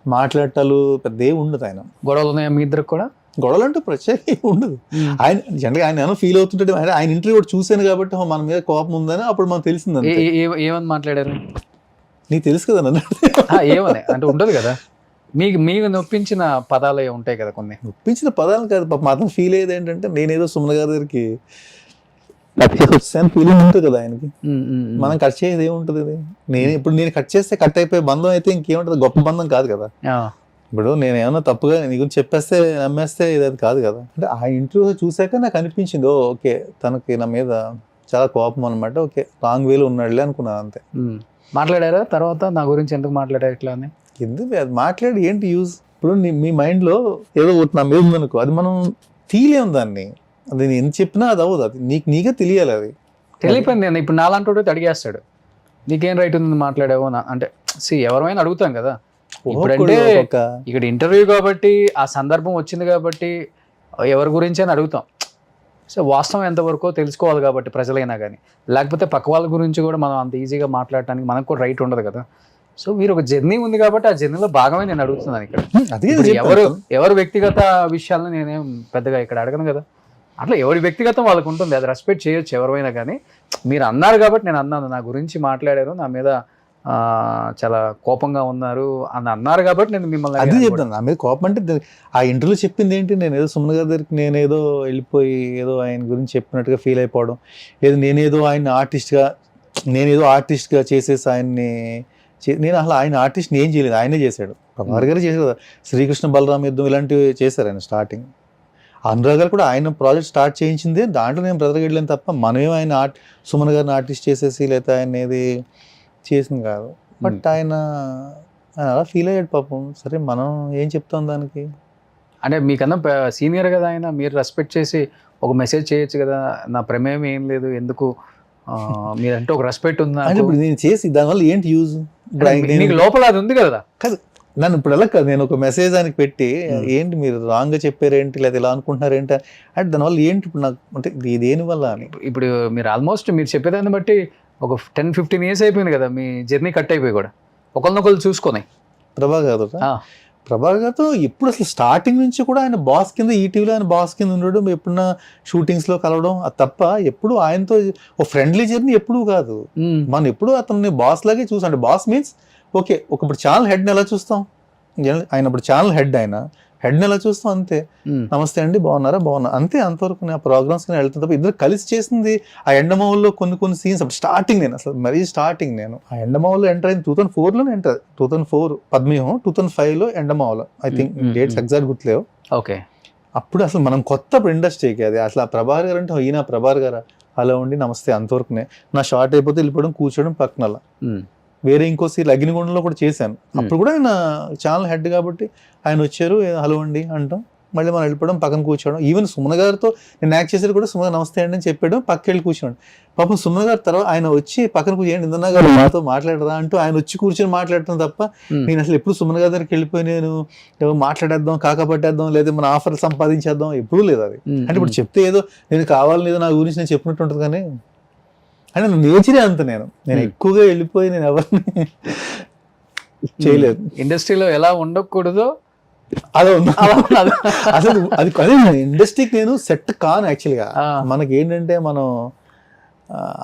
మాట్లాడటాలు పెద్ద ఏమి ఉండదు. ఆయన గొడవలు ఉన్నాయా మీ ఇద్దరికి కూడా? గొడవలు అంటే ప్రత్యేక ఉండదు. ఆయన జనరల్గా ఆయన ఏమో ఫీల్ అవుతుంటే ఆయన ఇంటర్వ్యూ కూడా చూశాను కాబట్టి మన మీద కోపం ఉందని అప్పుడు మనకు తెలిసింది. ఏమని మాట్లాడారు నీకు తెలుసు కదా నన్ను? ఏమని అంటే ఉండదు కదా, మీకు నొప్పించిన పదాలు ఉంటాయి కదా కొన్ని. నొప్పించిన పదాలు కాదు పాపం అతను ఫీల్ అయ్యేది ఏంటంటే నేనేదో సుమన్ గారి దగ్గరికి ఫీలింగ్ ఉంటుంది కదా ఆయనకి. మనం కట్ చేసేది ఏముంటుంది? నేను కట్ చేస్తే కట్ అయిపోయే బంధం అయితే ఇంకేముంటుంది, గొప్ప బంధం కాదు కదా. ఇప్పుడు నేను ఏమన్నా తప్పుగా నీ గురించి చెప్పేస్తే నమ్మేస్తే ఇది కాదు కదా. అంటే ఆ ఇంటర్వ్యూ చూసాక నాకు అనిపించింది ఓకే తనకి నా మీద చాలా కోపం అనమాట, ఓకే రాంగ్ వేలో ఉన్నాడులే అనుకున్నాను అంతే. మాట్లాడారా తర్వాత నా గురించి ఎందుకు మాట్లాడారు ఇట్లా అని? ఎందుకు అది మాట్లాడి ఏంటి యూజ్? ఇప్పుడు మీ మైండ్లో ఏదో ఒకటి నా మీద ఉందనుకో, అది మనం తీయలేము దాన్ని. అది నేను ఎంత చెప్పినా అది అవ్వదు, అది నీకే తెలియాలి. అది తెలియపోయింది. ఇప్పుడు నాలాంటి అడిగేస్తాడు నీకేం రైట్ ఉంది మాట్లాడావు అంటే ఎవరైనా అడుగుతాం కదా. ఇప్పుడంటే ఇక్కడ ఇంటర్వ్యూ కాబట్టి ఆ సందర్భం వచ్చింది కాబట్టి ఎవరి గురించి అని అడుగుతాం. సో వాస్తవం ఎంతవరకు తెలుసుకోవాలి కాబట్టి ప్రజలైనా కానీ, లేకపోతే పక్క వాళ్ళ గురించి కూడా మనం అంత ఈజీగా మాట్లాడటానికి మనకు కూడా రైట్ ఉండదు కదా. సో మీరు ఒక జర్నీ ఉంది కాబట్టి ఆ జర్నీలో భాగమే నేను అడుగుతున్నాను ఇక్కడ. ఇప్పుడు ఎవరు వ్యక్తిగత విషయాలను నేనేం పెద్దగా ఇక్కడ అడగను కదా. అట్లా ఎవరి వ్యక్తిగతం వాళ్ళకు ఉంటుంది, అది రెస్పెక్ట్ చేయొచ్చు ఎవరైనా కానీ. మీరు అన్నారు కాబట్టి నేను అన్నాను, నా గురించి మాట్లాడారు, నా మీద చాలా కోపంగా ఉన్నారు అని అన్నారు కాబట్టి నేను మిమ్మల్ని అది చెప్తాను. నా మీద కోపం అంటే ఆ ఇంటర్వ్యూలో చెప్పింది ఏంటి, నేను ఏదో సుమన్ గారి దగ్గరికి నేనేదో వెళ్ళిపోయి ఏదో ఆయన గురించి చెప్పినట్టుగా ఫీల్ అయిపోవడం, లేదు నేనేదో ఆర్టిస్ట్గా చేసేసి ఆయన్ని నేను అసలు ఆయన ఆర్టిస్ట్ని ఏం చేయలేదు, ఆయనే చేశాడు. ప్రభాకర్ గారు చేశారు కదా, శ్రీకృష్ణ బలరామ యుద్ధం ఇలాంటివి చేశారు ఆయన స్టార్టింగ్. అనురాగ్ గారు కూడా ఆయన ప్రాజెక్ట్ స్టార్ట్ చేయించింది, దాంట్లో నేను బ్రదర్కి వెళ్ళాను తప్ప మనమేం ఆయన సుమన్ గారిని ఆర్టిస్ట్ చేసేసి లేకపోతే ఆయన ఏది చేసింది కాదు. బట్ ఆయన అలా ఫీల్ అయ్యాడు పాపం. సరే మనం ఏం చెప్తాం దానికి. అంటే మీకన్నా సీనియర్ కదా ఆయన, మీరు రెస్పెక్ట్ చేసి ఒక మెసేజ్ చేయొచ్చు కదా, నా ప్రమేయం ఏం లేదు, ఎందుకు మీరంటే ఒక రెస్పెక్ట్ ఉందా అంటే. ఇప్పుడు నేను చేసి దానివల్ల ఏంటి యూజ్, లోపల అది ఉంది కదా. కాదు నన్ను ఇప్పుడు ఎలా కాదు, నేను ఒక మెసేజ్ ఆయనకి పెట్టి ఏంటి మీరు రాంగ్గా చెప్పారేంటి లేదా ఇలా అనుకుంటున్నారేంటి అంటే దానివల్ల ఏంటి ఇప్పుడు నాకు అంటే దేనివల్ల అని. ఇప్పుడు మీరు ఆల్మోస్ట్ మీరు చెప్పేదాన్ని బట్టి ఒక 10-15 years అయిపోయింది కదా మీ జర్నీ కట్ అయిపోయి కూడా, ఒకరినొకరు చూసుకొని. ప్రభాకర్ గారితో ఎప్పుడు అసలు స్టార్టింగ్ నుంచి కూడా ఆయన బాస్ కింద, ఈటీవీలో ఆయన బాస్ కింద ఉండడం, ఎప్పుడన్నా షూటింగ్స్లో కలవడం, అది తప్ప ఎప్పుడు ఆయనతో ఒక ఫ్రెండ్లీ జర్నీ ఎప్పుడూ కాదు. మనం ఎప్పుడు అతన్ని బాస్ లాగే చూసాం. అంటే బాస్ మీన్స్ ఓకే, ఒకప్పుడు ఛానల్ హెడ్ని ఎలా చూస్తాం, ఆయన ఇప్పుడు ఛానల్ హెడ్ని ఎలా చూస్తాం అంతే. నమస్తే అండి బాగున్నారా అంతే, అంతవరకు ఆ ప్రోగ్రామ్స్ వెళ్తాను తప్ప ఇద్దరు కలిసి చేసింది. ఆ ఎండమావుల్లో కొన్ని సీన్స్ అప్పుడు స్టార్టింగ్ నేను అసలు మరీ స్టార్టింగ్ నేను ఆ ఎండమావుల్లో ఎంటర్ అయింది 2004లో ఎంటర్, 2004 పద్మవ్యూహం, 2005లో ఎండమావులో, ఐ థింక్ డేట్స్ ఎగ్జాక్ట్ గుర్తులేవు. ఓకే, అప్పుడు అసలు మనం కొత్త ఇండస్ట్రీకి అది అసలు ఆ ప్రభాకర్ గారు అంటే ఈయన ప్రభాకర్ గారా అలా ఉండి నమస్తే అంతవరకునే. నా షార్ట్ అయిపోతే వెళ్ళిపోవడం, కూర్చోవడం పక్కన అలా. వేరే ఇంకో సీరియల్ అగ్నిగుండంలో కూడా చేశాను, అప్పుడు కూడా ఆయన ఛానల్ హెడ్ కాబట్టి ఆయన వచ్చారు, హలో అండి అంటాం, మళ్ళీ మనం వెళ్ళిపోవడం, పక్కన కూర్చోవడం. ఈవెన్ సుమన్ గారితో నేను యాక్ట్ చేసేది కూడా సుమన్ నమస్తే అండి అని చెప్పాడు, పక్కకి వెళ్ళి కూర్చోండి. పాపం సుమన్ గారి తర్వాత ఆయన వచ్చి పక్కన కూర్చోండి, ఇందన్నా గారు నాతో మాట్లాడరా అంటూ ఆయన వచ్చి కూర్చొని మాట్లాడటం తప్ప నేను అసలు ఎప్పుడు సుమన్ గారి దగ్గరికి వెళ్ళిపోయి నేను మాట్లాడేద్దాం, కాకపట్టేద్దాం, లేదా మన ఆఫర్లు సంపాదించేద్దాం ఎప్పుడూ లేదు అది. అంటే ఇప్పుడు చెప్తే ఏదో నేను కావాలని ఏదో నా గురించి నేను చెప్పినట్టు ఉంటుంది, కానీ అంటే నేచరే అంత. నేను ఎక్కువగా వెళ్ళిపోయి నేను ఎవరిని చేయలేదు. ఇండస్ట్రీలో ఎలా ఉండకూడదో అదే అసలు అది అదే ఇండస్ట్రీకి నేను సెట్ కాను యాక్చువల్గా. మనకి ఏంటంటే మనం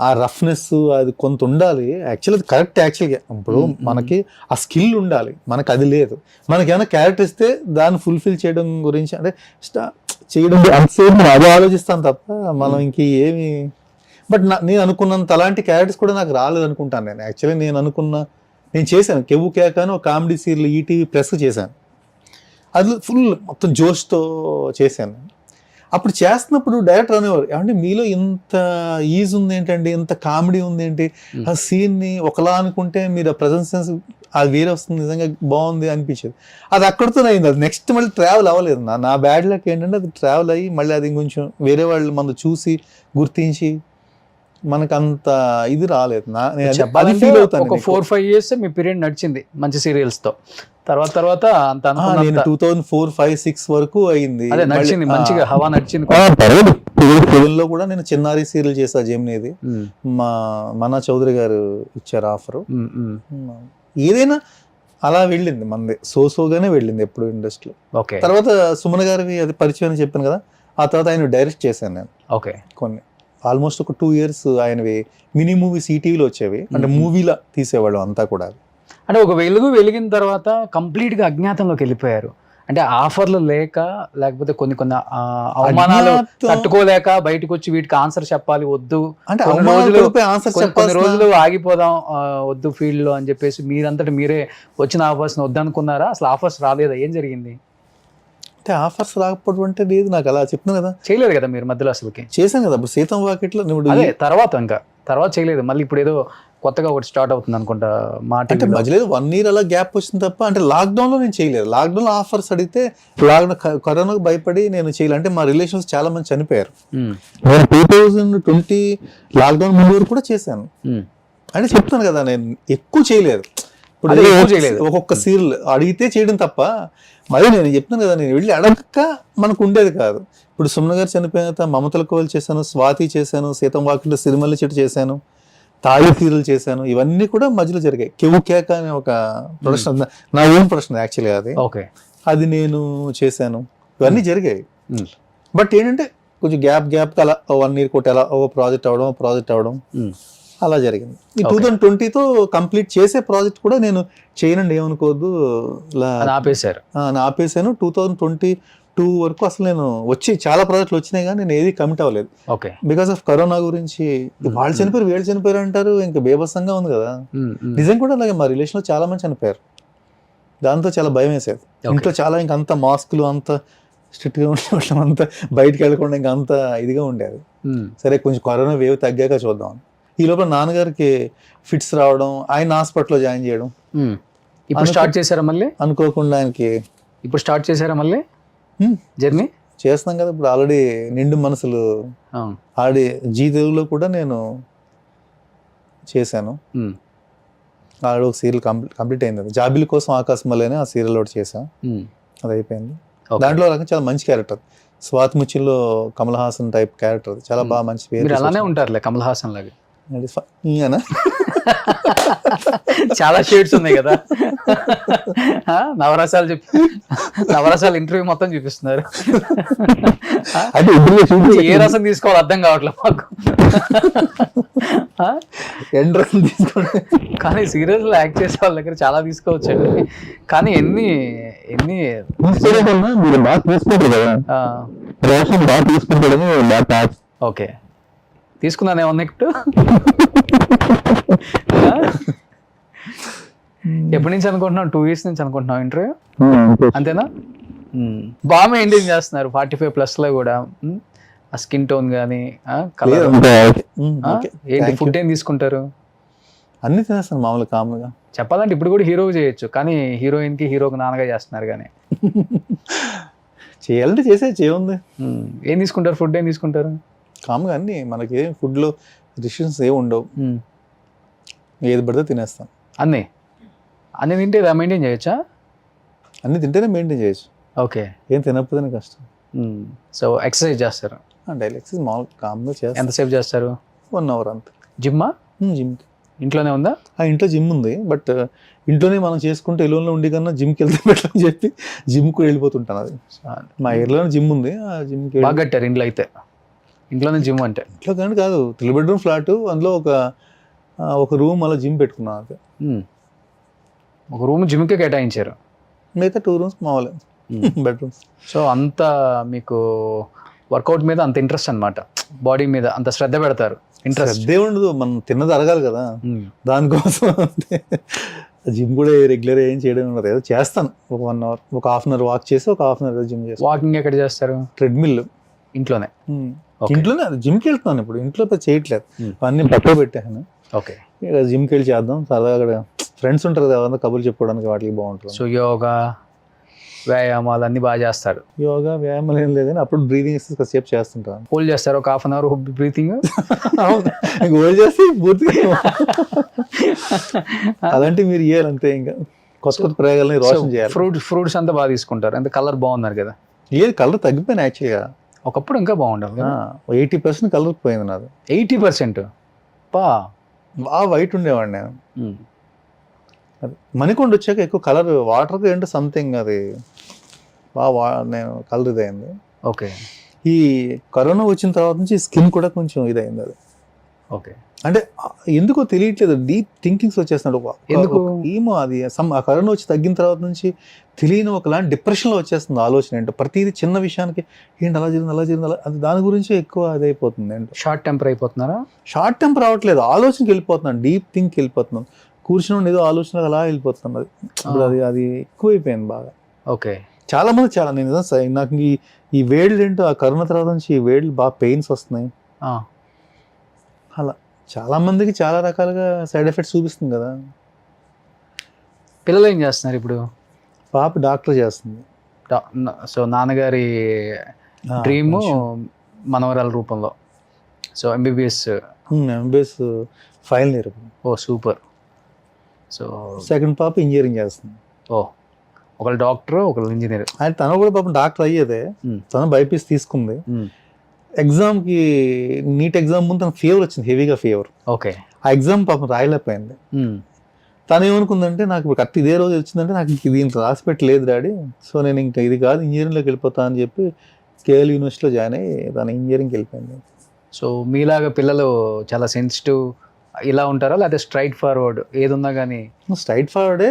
ఆ రఫ్నెస్ అది కొంత ఉండాలి యాక్చువల్, అది కరెక్ట్ యాక్చువల్గా. ఇప్పుడు మనకి ఆ స్కిల్ ఉండాలి, మనకి అది లేదు. మనకి ఏమైనా క్యారెక్టర్ ఇస్తే దాన్ని ఫుల్ఫిల్ చేయడం గురించి అంటే చేయడం అంతసేపు అదే ఆలోచిస్తాను తప్ప మనం ఇంక ఏమి. బట్ నేను అనుకున్నంత అలాంటి క్యారెక్టర్స్ కూడా నాకు రాలేదు అనుకుంటాను నేను యాక్చువల్లీ. నేను చేశాను కెవ్వు కేక అని ఒక కామెడీ సీరియల్ ఈటీవీ ప్లస్ చేశాను, అది ఫుల్ మొత్తం జోష్తో చేశాను. అప్పుడు చేస్తున్నప్పుడు డైరెక్టర్ అనేవారు, ఏమంటే మీలో ఇంత ఈజ్ ఉంది ఏంటండి, ఇంత కామెడీ ఉంది ఏంటి, ఆ సీన్ని ఒకలా అనుకుంటే మీరు ఆ ప్రజెన్స్ సెన్స్ అది వేరే వస్తుంది, నిజంగా బాగుంది అనిపించేది. అది అక్కడితో అయింది, అది నెక్స్ట్ మళ్ళీ ట్రావెల్ అవ్వలేదు. నా బ్యాడ్ లక్ ఏంటంటే అది ట్రావెల్ అయ్యి మళ్ళీ అది కొంచెం వేరే వాళ్ళు మనం చూసి గుర్తించి మనకు అంత ఇది రాలేదు. ఒక 4-5 years మీ పీరియడ్ నడిచింది మంచి సీరియల్స్ తో, తర్వాత అంత నేను 2004-5-6 వరకు అయింది, నడిచింది మంచిగా, హవా నడిచింది. తెలుగులో కూడా నేను చిన్నారి సీరియల్ చేసా జెమినిది, మనా చౌదరి గారు ఇచ్చారు ఆఫర్. ఏదైనా అలా వెళ్ళింది మనది, సోగానే వెళ్ళింది ఎప్పుడు ఇండస్ట్రీలో. తర్వాత సుమన్ గారివి అది పరిచయం అని చెప్పాను కదా, ఆ తర్వాత ఆయన డైరెక్ట్ చేశాను నేను. ఓకే, కొన్ని ఆల్మోస్ట్ ఒక 2 years ఆయనవి మినీ మూవీస్ ఈటీవీలో వచ్చేవి, అంటే మూవీలా తీసేవాళ్ళు అంతా కూడా. అంటే ఒక వెలిగిన తర్వాత కంప్లీట్గా అజ్ఞాతంలోకి వెళ్ళిపోయారు. అంటే ఆఫర్లు లేకపోతే కొన్ని అవమానాలు తట్టుకోలేక బయటకు వచ్చి వీటికి ఆన్సర్ చెప్పాలి, వద్దు అంటే కొన్ని రోజులు ఆగిపోదాం వద్దు ఫీల్డ్ లో అని చెప్పేసి మీరంతటి మీరే వచ్చిన ఆఫర్స్ వద్దనుకున్నారా? అసలు ఆఫర్స్ రాలేదా? ఏం జరిగింది? అంటే ఆఫర్స్ రాకపోవడం అంటే లేదు, నాకు అలా చెప్తున్నాను కదా, చేయలేదు కదా మీరు మధ్యలో, అసలుకి చేశాను కదా ఇప్పుడు సీతం వాకిట్లో. తర్వాత చేయలేదు, మళ్ళీ ఇప్పుడు ఏదో కొత్తగా ఒకటి స్టార్ట్ అవుతుంది అనుకుంటా మాట. అంటే మధ్యలో 1 year అలా గ్యాప్ వచ్చింది తప్ప, అంటే లాక్డౌన్లో నేను చేయలేదు. లాక్డౌన్లో ఆఫర్స్ అడిగితే కరోనాకు భయపడి నేను చేయలేదు. అంటే మా రిలేషన్స్ చాలా మంది చనిపోయారు. నేను 2020 లాక్డౌన్ ముందు వరకు కూడా చేశాను. అంటే చెప్తాను కదా నేను ఎక్కువ చేయలేదు. ఇప్పుడు ఒక్కొక్క సీరియల్ అడిగితే చేయడం తప్ప, మరి నేను చెప్తాను కదా, నేను వెళ్ళి అడగక మనకు ఉండేది కాదు. ఇప్పుడు సుమన్ గారు చనిపోయిన తర్వాత మమతల కోవల్ చేశాను, స్వాతి చేశాను, సీతం వాకిట్లో సిరిమల్లి చెట్టు చేశాను, తాయి తీరులు చేశాను. ఇవన్నీ కూడా మధ్యలో జరిగాయి. కెవు కేక అనే ఒక ప్రొడక్షన్, నా ఓన్ ప్రొడక్షన్ యాక్చువల్లీ అది. ఓకే. అది నేను చేశాను. ఇవన్నీ జరిగాయి. బట్ ఏంటంటే కొంచెం గ్యాప్ అలా 1 year కొట్టి అలా ప్రాజెక్ట్ అవ్వడం అలా జరిగింది. ఈ 2020తో కంప్లీట్ చేసే ప్రాజెక్ట్ కూడా నేను చేయనండి, ఏమనుకోవద్దు. ఆపేశాను. 2022 వరకు అసలు నేను చాలా ప్రాజెక్టులు వచ్చినాయి కానీ నేను ఏది కమిట్ అవ్వలేదు. ఓకే. బికాస్ ఆఫ్ కరోనా గురించి. వాళ్ళు చనిపోయారు, వీళ్ళు చనిపోయారు అంటారు, ఇంకా బేబస్సంగా ఉంది కదా. నిజం కూడా అలాగే మా రిలేషన్లో చాలా మంది చనిపోయారు. దాంతో చాలా భయం వేసేది. ఇంట్లో చాలా ఇంకా అంత మాస్కులు, అంత స్ట్రిక్ట్గా ఉండడం, అంతా బయటకు వెళ్ళకుండా ఇంకా అంత ఇదిగా ఉండేది. సరే కొంచెం కరోనా వేవ్ తగ్గాక చూద్దాం. ఈ లోపల నాన్నగారికి ఫిట్స్ రావడం, ఆయన హాస్పిటల్లో జాయిన్ చేయడం. ఇప్పుడు స్టార్ట్ చేశారా మళ్ళీ? అనుకోకుండా ఆయనకి ఇప్పుడు స్టార్ట్ చేశారా మళ్ళీ జర్నీ? చేస్తున్నాం కదా ఇప్పుడు. ఆల్రెడీ నిండు మనసులు ఆల్రెడీ జీ తెలుగులో కూడా నేను చేశాను. ఆల్రెడీ ఒక సీరియల్ కంప్లీట్ అయింది. అది జాబిలి కోసం ఆకాశమల్లె అని ఆ సీరియల్ ఒకటి చేశాను, అది అయిపోయింది. దాంట్లో చాలా మంచి క్యారెక్టర్, స్వాతి ముచ్చిల్లో కమల్ హాసన్ టైప్ క్యారెక్టర్. చాలా బాగా మంచి పేరు. అలానే ఉంటారులే కమల్ హాసన్ లాగా. చాలా షేడ్స్ ఉన్నాయి కదా. నవరసాలు ఇంటర్వ్యూ మొత్తం చూపిస్తున్నారు. ఏ రసం తీసుకోవాలి అర్థం కావట్లేదు మాకు. రసం తీసుకోండి. కానీ సీరియస్ లో యాక్ట్ చేసే వాళ్ళ దగ్గర చాలా తీసుకోవచ్చండి. కానీ ఎన్ని మీరు బాగా తీసుకుంటారు కదా, బాగా తీసుకుంటాడని. ఓకే, తీసుకున్నాను ఏమన్నా ఇప్పుడు. ఎప్పటి నుంచి అనుకుంటున్నాం? 2 years నుంచి అనుకుంటున్నాం ఇంటర్వ్యూ, అంతేనా? బాగా మెయింటైన్ చేస్తున్నారు 45+ లో కూడా. ఆ స్కిన్ టోన్ కానీ కలర్ ఏంటి, ఫుడ్ ఏం తీసుకుంటారు? అన్ని తినేస్తాను మామూలు కామ్గా. చెప్పాలంటే ఇప్పుడు కూడా హీరో చేయొచ్చు, కానీ హీరోయిన్ కి హీరోకి నాన్నగా చేస్తున్నారు. కానీ చేయాలంటే చేసేది ఏముంది. ఏం తీసుకుంటారు? ఫుడ్ ఏం తీసుకుంటారు? కామ్గా అన్ని, మనకి ఫుడ్లో రిస్ట్రిక్షన్స్ ఏమి ఉండవు, ఏది పడితే తినేస్తాం. అన్నీ తింటే మెయింటైన్ చేయొచ్చా? అన్ని తింటేనే మెయింటైన్ చేయొచ్చు. ఓకే. ఏం తినకపోతేనే కష్టం. సో ఎక్సర్సైజ్ చేస్తారు? డైలీ ఎక్సర్సైజ్ మామూలు కామ్గా చేస్తాం. ఎంతసేపు చేస్తారు? 1 hour అంతే. జిమ్మా? జిమ్కి ఇంట్లోనే ఉందా? ఇంట్లో జిమ్ ఉంది, బట్ ఇంట్లోనే మనం చేసుకుంటే ఎలోన్లో ఉండి కన్నా జిమ్కి వెళ్తే బెటర్ అని చెప్పి జిమ్ కూడా వెళ్ళిపోతుంటాను. అది మా ఏరియాలో జిమ్ ఉంది, ఆ జిమ్కి బాగా కట్టారు ఇంట్లో. అయితే ఇంట్లోనే జిమ్ అంటే ఇంట్లో కానీ కాదు, 3 bedroom ఫ్లాట్, అందులో ఒక రూమ్ అలా జిమ్ పెట్టుకున్నాను. అంతే, ఒక రూమ్ జిమ్కే కేటాయించారు. మిగతా 2 rooms మామూలు బెడ్రూమ్స్. సో అంత మీకు వర్కౌట్ మీద అంత ఇంట్రెస్ట్ అనమాట, బాడీ మీద అంత శ్రద్ధ పెడతారు. ఇంట్రెస్ట్ ఉండదు, మనం తిన్నది అరగాలి కదా, దానికోసం. జిమ్ కూడా రెగ్యులర్ ఏం చేయడం ఉండదు, ఏదో చేస్తాను. ఒక 1 hour, ఒక 1/2 hour వాక్ చేసి, ఒక 1/2 hour జిమ్ చేస్తాను. వాకింగ్ ఎక్కడ చేస్తారు? ట్రెడ్మిల్. ఇంట్లోనే? ఇంట్లోనే జిమ్కి వెళ్తున్నాను ఇప్పుడు, ఇంట్లో చేయట్లేదు, అన్ని పక్కన పెట్టాను. ఓకే. ఇక జిమ్కి వెళ్ళి చేద్దాం సరదాగా. అక్కడ ఫ్రెండ్స్ ఉంటారు కదా, కబుర్లు చెప్పుకోవడానికి వాటికి బాగుంటుంది. సో యోగా, వ్యాయామాలు అన్ని బాగా చేస్తారు? యోగా వ్యాయామాలు ఏం లేదు కానీ అప్పుడు బ్రీతింగ్ ఎక్సర్సైజ్ సేపు చేస్తుంటాను. హోల్డ్ చేస్తారు ఒక 1/2 hour బ్రీతింగ్? హోల్డ్ చేసి పూర్తిగా అలాంటివి మీరు ఇవ్వాలంతే. ఇంకా కొత్త ప్రయోగాలని రోషన్ చేయాలి. ఫ్రూట్స్ అంతా బాగా తీసుకుంటారు, అంత కలర్ బాగున్నారు కదా? ఏది కలర్ తగ్గిపోయినా యాక్చువల్గా. ఒకప్పుడు ఇంకా బాగుండదు. 80% కలర్ పోయింది నాది. 80%? బాగా వైట్ ఉండేవాడిని నేను. అది మణికొండ వచ్చాక ఎక్కువ కలర్, వాటర్కి ఏంటో సంథింగ్ అది బాగా నేను కలర్ ఇదైంది. ఓకే. ఈ కరోనా వచ్చిన తర్వాత నుంచి స్కిన్ కూడా కొంచెం ఇదైంది. అది ఓకే. అంటే ఎందుకో తెలియట్లేదు, డీప్ థింకింగ్స్ వచ్చేస్తున్నాడు. ఎందుకు ఏమో అది ఆ కరోనా వచ్చి తగ్గిన తర్వాత నుంచి తెలియని ఒకలాంటి డిప్రెషన్లో వచ్చేస్తుంది ఆలోచన. ఏంటో ప్రతిదీ చిన్న విషయానికి ఏంటి అలా జరిగింది అది దాని గురించి ఎక్కువ అది అయిపోతుంది. ఏంటో షార్ట్ టెంపర్ అయిపోతున్నారా? షార్ట్ టెంపర్ రావట్లేదు, ఆలోచనకి వెళ్ళిపోతున్నాను, డీప్ థింక్ వెళ్ళిపోతున్నాను. కూర్చుని ఏదో ఆలోచన అలా వెళ్ళిపోతుంది. అది అది ఎక్కువైపోయింది బాగా. ఓకే. చాలా మంది నేను నాకు ఈ వేళ్ళు ఏంటో ఆ కరోనా తర్వాత నుంచి ఈ వేళ్ళు బాగా పెయిన్స్ వస్తున్నాయి. అలా చాలా మందికి చాలా రకాలుగా సైడ్ ఎఫెక్ట్స్ చూపిస్తుంది కదా. పిల్లలు ఏం చేస్తున్నారు ఇప్పుడు? పాప డాక్టర్ చేస్తుంది. సో నాన్నగారి డ్రీమ్ మనవరాల రూపంలో. So MBBS final year. ఓ సూపర్. సో సెకండ్ పాప ఇంజనీరింగ్ చేస్తుంది. ఓ ఒకళ్ళు డాక్టర్ ఒకళ్ళు ఇంజనీర్. ఆయన తను కూడా పాపం డాక్టర్ అయ్యేదే, తను బైపీసీ తీసుకుంది. ఎగ్జామ్కి నీట్ ఎగ్జామ్ ముందు తనకు ఫీవర్ వచ్చింది, హెవీగా ఫీవర్. ఓకే. ఆ ఎగ్జామ్ పాపం రాయలేకపోయింది. తను ఏమనుకుందంటే నాకు ఇప్పుడు కరెక్ట్ ఇదే రోజు వచ్చిందంటే నాకు ఇంక దీనికి రాసి పెట్టలేదు డాడీ, సో నేను ఇంకా ఇది కాదు ఇంజనీరింగ్లోకి వెళ్ళిపోతా అని చెప్పి కేఎల్ యూనివర్సిటీలో జాయిన్ అయ్యి తను ఇంజనీరింగ్కి వెళ్ళిపోయింది. సో మీలాగా పిల్లలు చాలా సెన్సిటివ్ ఇలా ఉంటారా, లేకపోతే స్ట్రైట్ ఫార్వర్డ్ ఏది ఉన్నా కానీ? స్ట్రైట్ ఫార్వర్డే.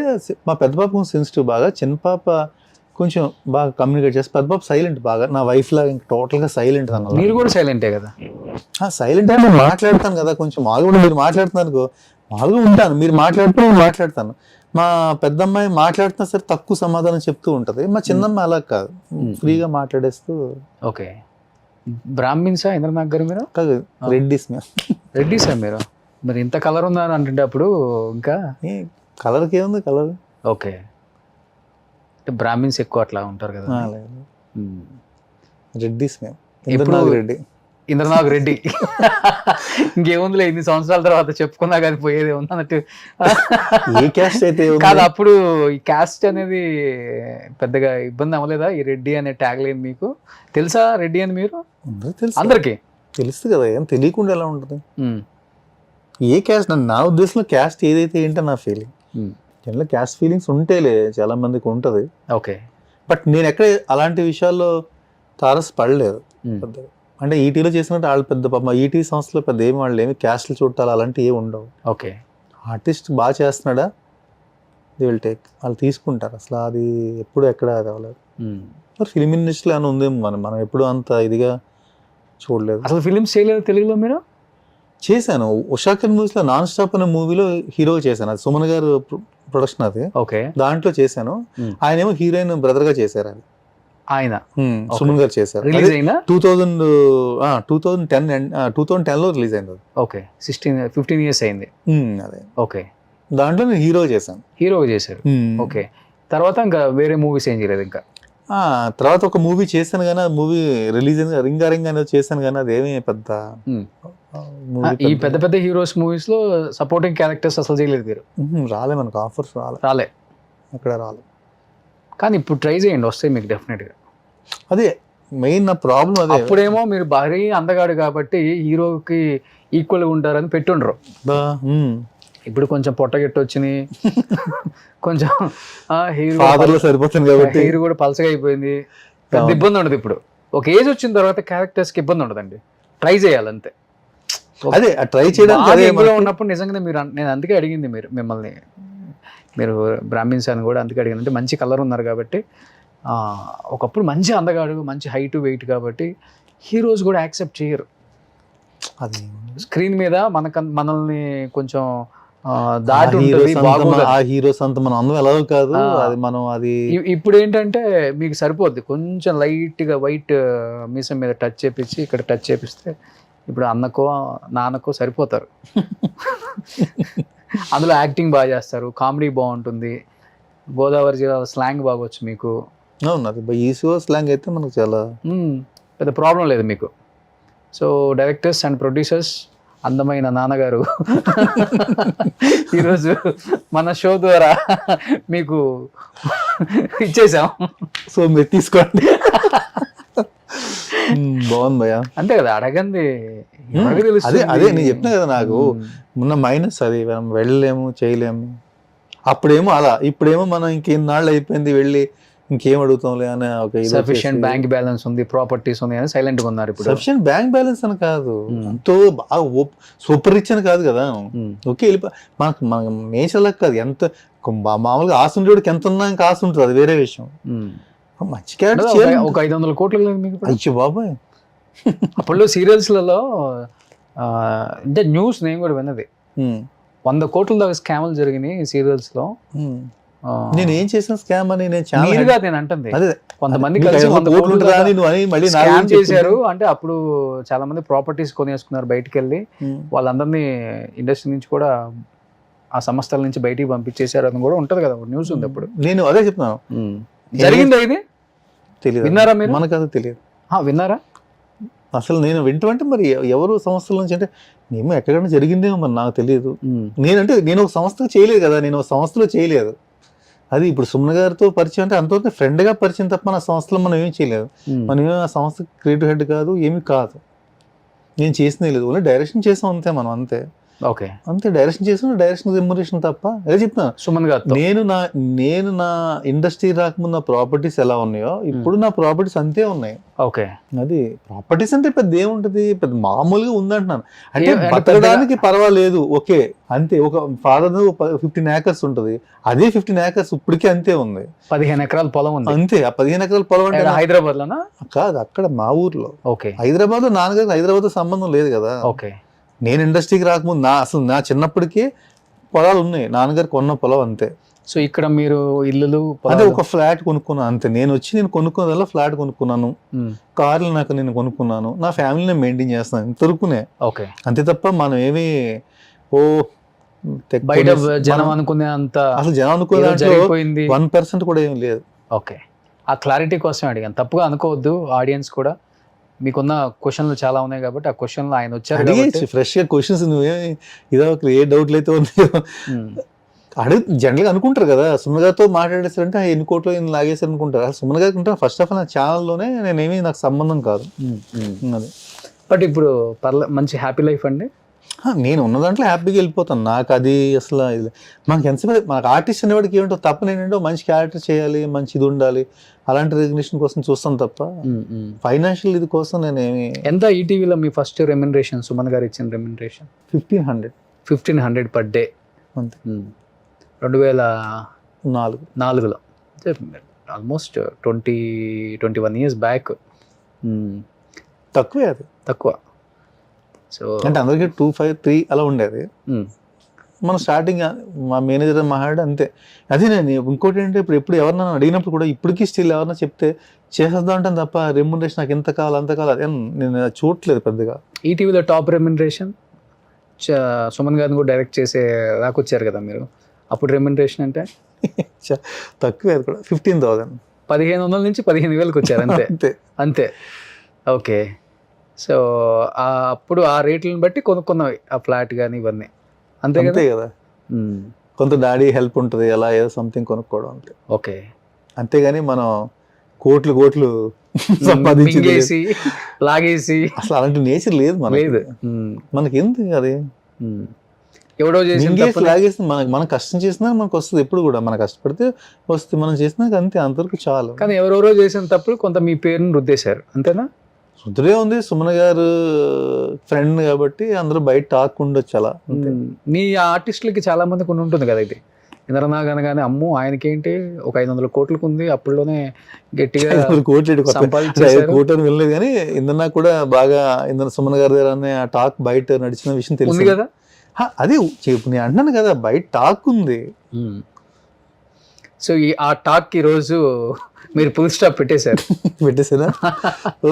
మా పెద్ద పాప కొంచెం సెన్సిటివ్ బాగా, చిన్న పాప కొంచెం బాగా కమ్యూనికేట్ చేస్తే, పెద్ద పాప సైలెంట్ బాగా, నా వైఫ్ లాగా ఇంకా టోటల్గా సైలెంట్ అన్న. మీరు కూడా సైలెంటే కదా? సైలెంట్ అంటే నేను మాట్లాడతాను కదా, కొంచెం మామూలుగా మీరు మాట్లాడుతున్నారు మామూలుగా ఉంటాను, మీరు మాట్లాడుతూ నేను మాట్లాడతాను. మా పెద్దమ్మాయి మాట్లాడుతున్నా సరే తక్కువ సమాధానం చెప్తూ ఉంటుంది, మా చిన్నమ్మాయి అలా కాదు, ఫ్రీగా మాట్లాడేస్తూ. ఓకే. బ్రాహ్మిన్సా ఇంద్రనాథ్ గారు మీరు? కాదు, రెడ్డిస్ మేము. రెడ్డిసా మీరు? మరి ఇంత కలర్ ఉందని అంటే అప్పుడు ఇంకా కలర్కి ఏముంది కలర్. ఓకే. అంటే బ్రాహ్మిన్స్ ఎక్కువ అట్లా ఉంటారు కదా. రెడ్డిస్ మేము, ఇంద్రనాథ్ రెడ్డి. ఇంద్రనాథ్ రెడ్డి ఇంకేముందిలే, ఇన్ని సంవత్సరాల తర్వాత చెప్పుకున్నా కానీ పోయేది ఉంది అన్నట్టు. ఏ క్యాస్ట్ అయితే కాదు, అప్పుడు ఈ క్యాస్ట్ అనేది పెద్దగా ఇబ్బంది అవ్వలేదా? ఈ రెడ్డి అనే ట్యాగ్ లైన్ మీకు తెలుసా? రెడ్డి అని మీరు అందరికి తెలుసు కదా, ఏం తెలియకుండా ఎలా ఉంటుంది? ఏ క్యాస్ట్, నా ఉద్దేశంలో క్యాస్ట్ ఏదైతే ఏంటో నా ఫీలింగ్. జనరల్ క్యాస్ట్ ఫీలింగ్స్ ఉంటేలే, చాలా మందికి ఉంటుంది. ఓకే. బట్ నేను ఎక్కడ అలాంటి విషయాల్లో తారస్ పడలేదు పెద్దగా. అంటే ఈటీలో చేసినట్టు వాళ్ళు పెద్ద పాప ఈటీ సంస్థలో పెద్ద ఏమి వాళ్ళు ఏమి క్యాస్ట్లు చూడాలి అలాంటివి ఏమి ఉండవు. ఓకే. ఆర్టిస్ట్ బాగా చేస్తున్నాడా, దే విల్ టేక్, వాళ్ళు తీసుకుంటారు. అసలు అది ఎప్పుడు ఎక్కడ అది అవ్వలేదు. మరి ఫిలిం ఇండస్ట్రీలో అని ఉందేమో, మనం ఎప్పుడు అంత ఇదిగా చూడలేదు. అసలు ఫిలిమ్స్ చేయలేదు తెలుగులో మీరు? చేశాను, ఉషాకర్ మూవీస్లో నాన్ స్టాప్ అనే మూవీలో హీరో చేశాను, అది సుమన్ గారు ప్రొడక్షన్ అది. ఓకే. దాంట్లో చేశాను. ఆయన ఏమో హీరోయిన్ బ్రదర్ గా చేశారు. అది ఆయన సుమన్ గారు చేశారు. 2010 లో రిలీజ్ అయింది. ఓకే. 15 years అయింది. అదే. ఓకే. దాంట్లో నేను హీరో చేశాను. హీరో చేశారు. ఓకే. తర్వాత ఇంకా వేరే మూవీస్ ఏం చేయలేదు ఇంకా? తర్వాత ఒక మూవీ చేశాను కానీ, ఆ మూవీ రిలీజ్ అయింది, రింగా అనేది చేశాను కానీ అదేమీ పెద్ద. ఈ పెద్ద పెద్ద హీరోస్ మూవీస్ లో సపోర్టింగ్ క్యారెక్టర్స్ అసలు చేయలేదు మీరు? రాలే, మనకు ఆఫర్స్ రాలే అక్కడ రాలే. కానీ ఇప్పుడు ట్రై చేయండి, వస్తాయి మీకు డెఫినెట్ గా. అదే మెయిన్ నా ప్రాబ్లం అదే. అప్పుడేమో మీరు భారీ అందగాడు కాబట్టి హీరోకి ఈక్వల్ గా ఉంటారని పెట్టుండ్రు. ఇప్పుడు కొంచెం పొట్టగెట్టు వచ్చినాయి, కొంచెం హీరో సరిపోతుంది కాబట్టి హీరో కూడా పలసగా అయిపోయింది, పెద్ద ఇబ్బంది ఉండదు. ఇప్పుడు ఒక ఏజ్ వచ్చిన తర్వాత క్యారెక్టర్స్ కి ఇబ్బంది ఉండదండి, ట్రై చేయాలంతే. అదే ట్రై చేయడానికి ఉన్నప్పుడు నిజంగానే మీరు, నేను అందుకే అడిగింది మిమ్మల్ని, మీరు బ్రాహ్మిన్స్ అని కూడా అందుకే అడిగింది. అంటే మంచి కలర్ ఉన్నారు కాబట్టి, ఒకప్పుడు మంచి అందగాడు, మంచి హైట్ వెయిట్ కాబట్టి హీరోస్ కూడా యాక్సెప్ట్ చేయరు. అది స్క్రీన్ మీద మనల్ని కొంచెం దాటి ఉంటుంది. ఆ హీరోస్ అంత మనం అందం ఎలా కాదు, అది మనం అది ఇప్పుడు ఏంటంటే మీకు సరిపోద్ది కొంచెం లైట్ గా వైట్ మీసం మీద టచ్ చేపించి ఇక్కడ టచ్ చేపిస్తే ఇప్పుడు అన్నకో నాన్నకో సరిపోతారు. అందులో యాక్టింగ్ బాగా చేస్తారు, కామెడీ బాగుంటుంది, గోదావరి జిల్లా స్లాంగ్ బాగొచ్చు మీకు. అవును, అది ఈసో స్లాంగ్ అయితే మనకు చాలా పెద్ద ప్రాబ్లం లేదు మీకు. సో డైరెక్టర్స్ అండ్ ప్రొడ్యూసర్స్, అందమైన నాన్నగారు ఈరోజు మన షో ద్వారా మీకు ఇచ్చేసాం. సో మీరు తీసుకోండి. బాగుంది భయ్యా. అంతే కదా, అడగండి. అదే అదే నేను చెప్తున్నా కదా, నాకు ఉన్న మైనస్ అది, మనం వెళ్ళలేము చేయలేము. అప్పుడేమో అలా, ఇప్పుడేమో మనం ఇంకెన్నాళ్ళు అయిపోయింది వెళ్ళి ఇంకేం అడుగుతాంలే అని ఒక సఫిషియెంట్ బ్యాంక్ బ్యాలెన్స్ ఉంది, ప్రాపర్టీస్ ఉంది అని సైలెంట్ గా ఉన్నారు. ఇప్పుడు సఫిషియెంట్ బ్యాంక్ బ్యాలెన్స్ అని కాదు, ఎంతో బాగా సూపర్ రిచ్ అని కాదు కదా. ఓకే, మనకు మన నేచర్ లెక్క కాదు, ఎంత మామూలుగా ఆశ ఉండేవాడికి ఎంత ఉన్నా ఇంకా ఆశ ఉంటుంది, అది వేరే విషయం. మంచి క్యారెక్టర్ ఒక 500 కోట్లు మీకు. అయ్యో బాబాయ్, అప్పుడు సీరియల్స్లలో అంటే న్యూస్ నేను కూడా విన్నది, 100 కోట్ల దాకా స్కామ్లు జరిగినాయి సీరియల్స్ లో. నేను ఏం చేసిన స్కామ్ అని నేను అంటుంది, కొంతమంది కలిసి చేశారు. అంటే అప్పుడు చాలా మంది ప్రాపర్టీస్ కొనేసుకున్నారు బయటికి వెళ్ళి, వాళ్ళందరినీ ఇండస్ట్రీ నుంచి కూడా ఆ సంస్థల నుంచి బయటికి పంపించేశారు అని కూడా ఉంటది కదా, న్యూస్ ఉంది అప్పుడు. నేను అదే చెప్తున్నాను, జరిగిందా ఇది? తెలియదు, విన్నారా మీరు? మనకు అది తెలియదు. విన్నారా? అసలు నేను వింటమంటే మరి ఎవరు సంస్థల నుంచి అంటే నేను ఎక్కడైనా జరిగిందేమో మరి నాకు తెలియదు. నేను ఒక సంస్థకు చేయలేదు కదా, నేను ఒక సంస్థలో చేయలేదు, అది ఇప్పుడు సుమన్ గారితో పరిచయం అంటే అంతవరకు ఫ్రెండ్గా పరిచయం తప్ప మన సంస్థలో మనం ఏం చేయలేదు. మనం ఏమి ఆ సంస్థ క్రియేటివ్ హెడ్ కాదు, ఏమి కాదు, నేను చేసినది లేదు, ఓన్లీ డైరెక్షన్ చేసాం అంతే. మనం అంతే ఓకే, అంతే డైరెక్షన్ చేసిన డైరెక్షన్ రెమ్యునరేషన్ తప్ప. అదే చెప్తాను, సుమన్ గారితో నేను నా ఇండస్ట్రీ రాకముందు నా ప్రాపర్టీస్ ఎలా ఉన్నాయో ఇప్పుడు నా ప్రాపర్టీస్ అంతే ఉన్నాయి. ఓకే, అది ప్రాపర్టీస్ అంటే పెద్ద ఏముంటది, పెద్ద మామూలుగా ఉందంటున్నాను. అంటే బతకడానికి పర్వాలేదు, ఓకే అంతే. ఒక ఫాదర్ 15 acres ఉంటుంది, అదే 15 acres ఇప్పటికే అంతే ఉంది. 15 ఎకరాల పొలం ఉంది అంతే. ఆ 15 ఎకరాల పొలం అంటే హైదరాబాద్ లోనా? కాదు, అక్కడ మా ఊర్లో. ఓకే, హైదరాబాద్ లో నాన్నగారికి హైదరాబాద్ తో సంబంధం లేదు కదా. ఓకే, నేను ఇండస్ట్రీకి రాకముందు అసలు నా చిన్నప్పటికీ పొలాలు ఉన్నాయి, నాన్నగారు కొన్న పొలం అంతే. సో ఇక్కడ మీరు ఇల్లులు అదే ఒక ఫ్లాట్ కొనుక్కున్నాను అంతే. నేను కొనుక్కున్నదల్లా ఫ్లాట్ కొనుక్కున్నాను, కార్లు నేను కొనుక్కున్నాను, నా ఫ్యామిలీని మెయింటైన్ చేస్తున్నాను ఇంతవరకునే. ఓకే, అంతే తప్ప మనం ఏమి బయట జనం అనుకునే అంత అసలు జనం అనుకునే 1% కూడా ఏమి లేదు. ఓకే, ఆ క్లారిటీ కోసం అడిగాను, తప్పుగా అనుకోవద్దు ఆడియన్స్ కూడా. మీకున్న క్వశ్చన్లు చాలా ఉన్నాయి కాబట్టి ఆ క్వశ్చన్లు ఆయన వచ్చారు ఫ్రెష్ గా క్వశ్చన్స్. నువ్వేమి ఇదో ఏ డౌట్లు అయితే ఉన్నాయో అడుగు. జనరల్గా అనుకుంటారు కదా, సుమన్ గారితో మాట్లాడేసారంటే ఎన్ని కోట్లు ఎన్ని లాగేసారు అనుకుంటారు. సుమన్ గారికి ఉంటారు ఫస్ట్ ఆఫ్ ఆల్ నా ఛానల్లోనే, నేనేమి నాకు సంబంధం కాదు అది. బట్ ఇప్పుడు మంచి హ్యాపీ లైఫ్ అండి. నేను ఉన్న దాంట్లో హ్యాపీగా వెళ్ళిపోతాను. నాకు అది అసలు మనకి ఎంతసేపు మనకు ఆర్టిస్ట్ అనేవాడికి ఏమిటో తప్పని ఏంటంటే మంచి క్యారెక్టర్ చేయాలి, మంచి ఇది ఉండాలి, అలాంటి రికగ్నిషన్ కోసం చూస్తాను తప్ప ఫైనాన్షియల్ ఇది కోసం నేనేమి. ఎంత ఈటీవీలో మీ ఫస్ట్ రెమ్యునరేషన్, సుమన్ గారు ఇచ్చిన రెమ్యునరేషన్? 1500 పర్ డే అంతే. 2004లో ఆల్మోస్ట్ 21 years బ్యాక్. తక్కువే, అది తక్కువ. సో అంటే అందరికీ 2, 5, 3 అలా ఉండేది. మనం స్టార్టింగ్ మా మేనేజర్ మాట్లాడి అంతే. అదే నేను ఇంకోటి ఏంటంటే ఎప్పుడు ఎవరన్నా అడిగినప్పుడు కూడా ఇప్పటికీ స్టిల్ ఎవరన్నా చెప్తే చేసేద్దాం అంటాను తప్ప రెమ్యునరేషన్ నాకు ఎంత కావాలి అంత కావాలి అదే నేను చూడట్లేదు పెద్దగా. ఈటీవీలో టాప్ రెమ్యునరేషన్ సుమన్ గారిని కూడా డైరెక్ట్ చేసే రాకొచ్చారు కదా మీరు, అప్పుడు రెమ్యునరేషన్ అంటే తక్కువే, అది కూడా 15,000. 1500 నుంచి 15,000కి వచ్చారు అంతే. అంతే అంతే. ఓకే, సో అప్పుడు ఆ రేట్లను బట్టి కొనుక్కున్నవి ఆ ఫ్లాట్ కానీ ఇవన్నీ అంతే కదా. కొంత డాడీ హెల్ప్ ఉంటుంది, అలా ఏదో సంథింగ్ కొనుక్కోవడం అంతే. ఓకే, అంతేగాని మనం కోట్లు సంపాదించి లాగేసి అసలు అలాంటి నేచర్ లేదు లేదు మనకి. ఎందుకు అది ఎవడో చేసి లాగేసి మనం కష్టం చేసినా మనకు వస్తుంది. ఎప్పుడు కూడా మనం కష్టపడితే వస్తుంది, మనం చేసినాక అంతే, అంతవరకు చాలు. కానీ ఎవరెవరో చేసిన తప్పుడు కొంత మీ పేరుని రుద్దేశారు అంతేనా? రుద్రే ఉంది, సుమన్ గారు ఫ్రెండ్ కాబట్టి అందరూ బయట టాక్ ఉండొచ్చు అలా. మీ ఆర్టిస్టులకి చాలా మంది కొన్ని ఉంటుంది కదా, ఇది ఇంద్రనాగ్ అనగానే అమ్ము ఆయనకేంటి ఒక 500 కోట్లకు ఉంది, అప్పుడులోనే గట్టిగా 500 కోట్లు వెళ్ళలేదు. కానీ ఇంద్రనాగ్ కూడా బాగా సుమన్ గారి దగ్గర ఆ టాక్ బయట నడిచిన విషయం తెలిసింది కదా. అదే చెప్పు, నేను అంటున్నాను కదా బయట టాక్ ఉంది. సో ఆ టాక్ ఈ రోజు మీరు ఫుల్ స్టాప్ పెట్టేశారా? ఓ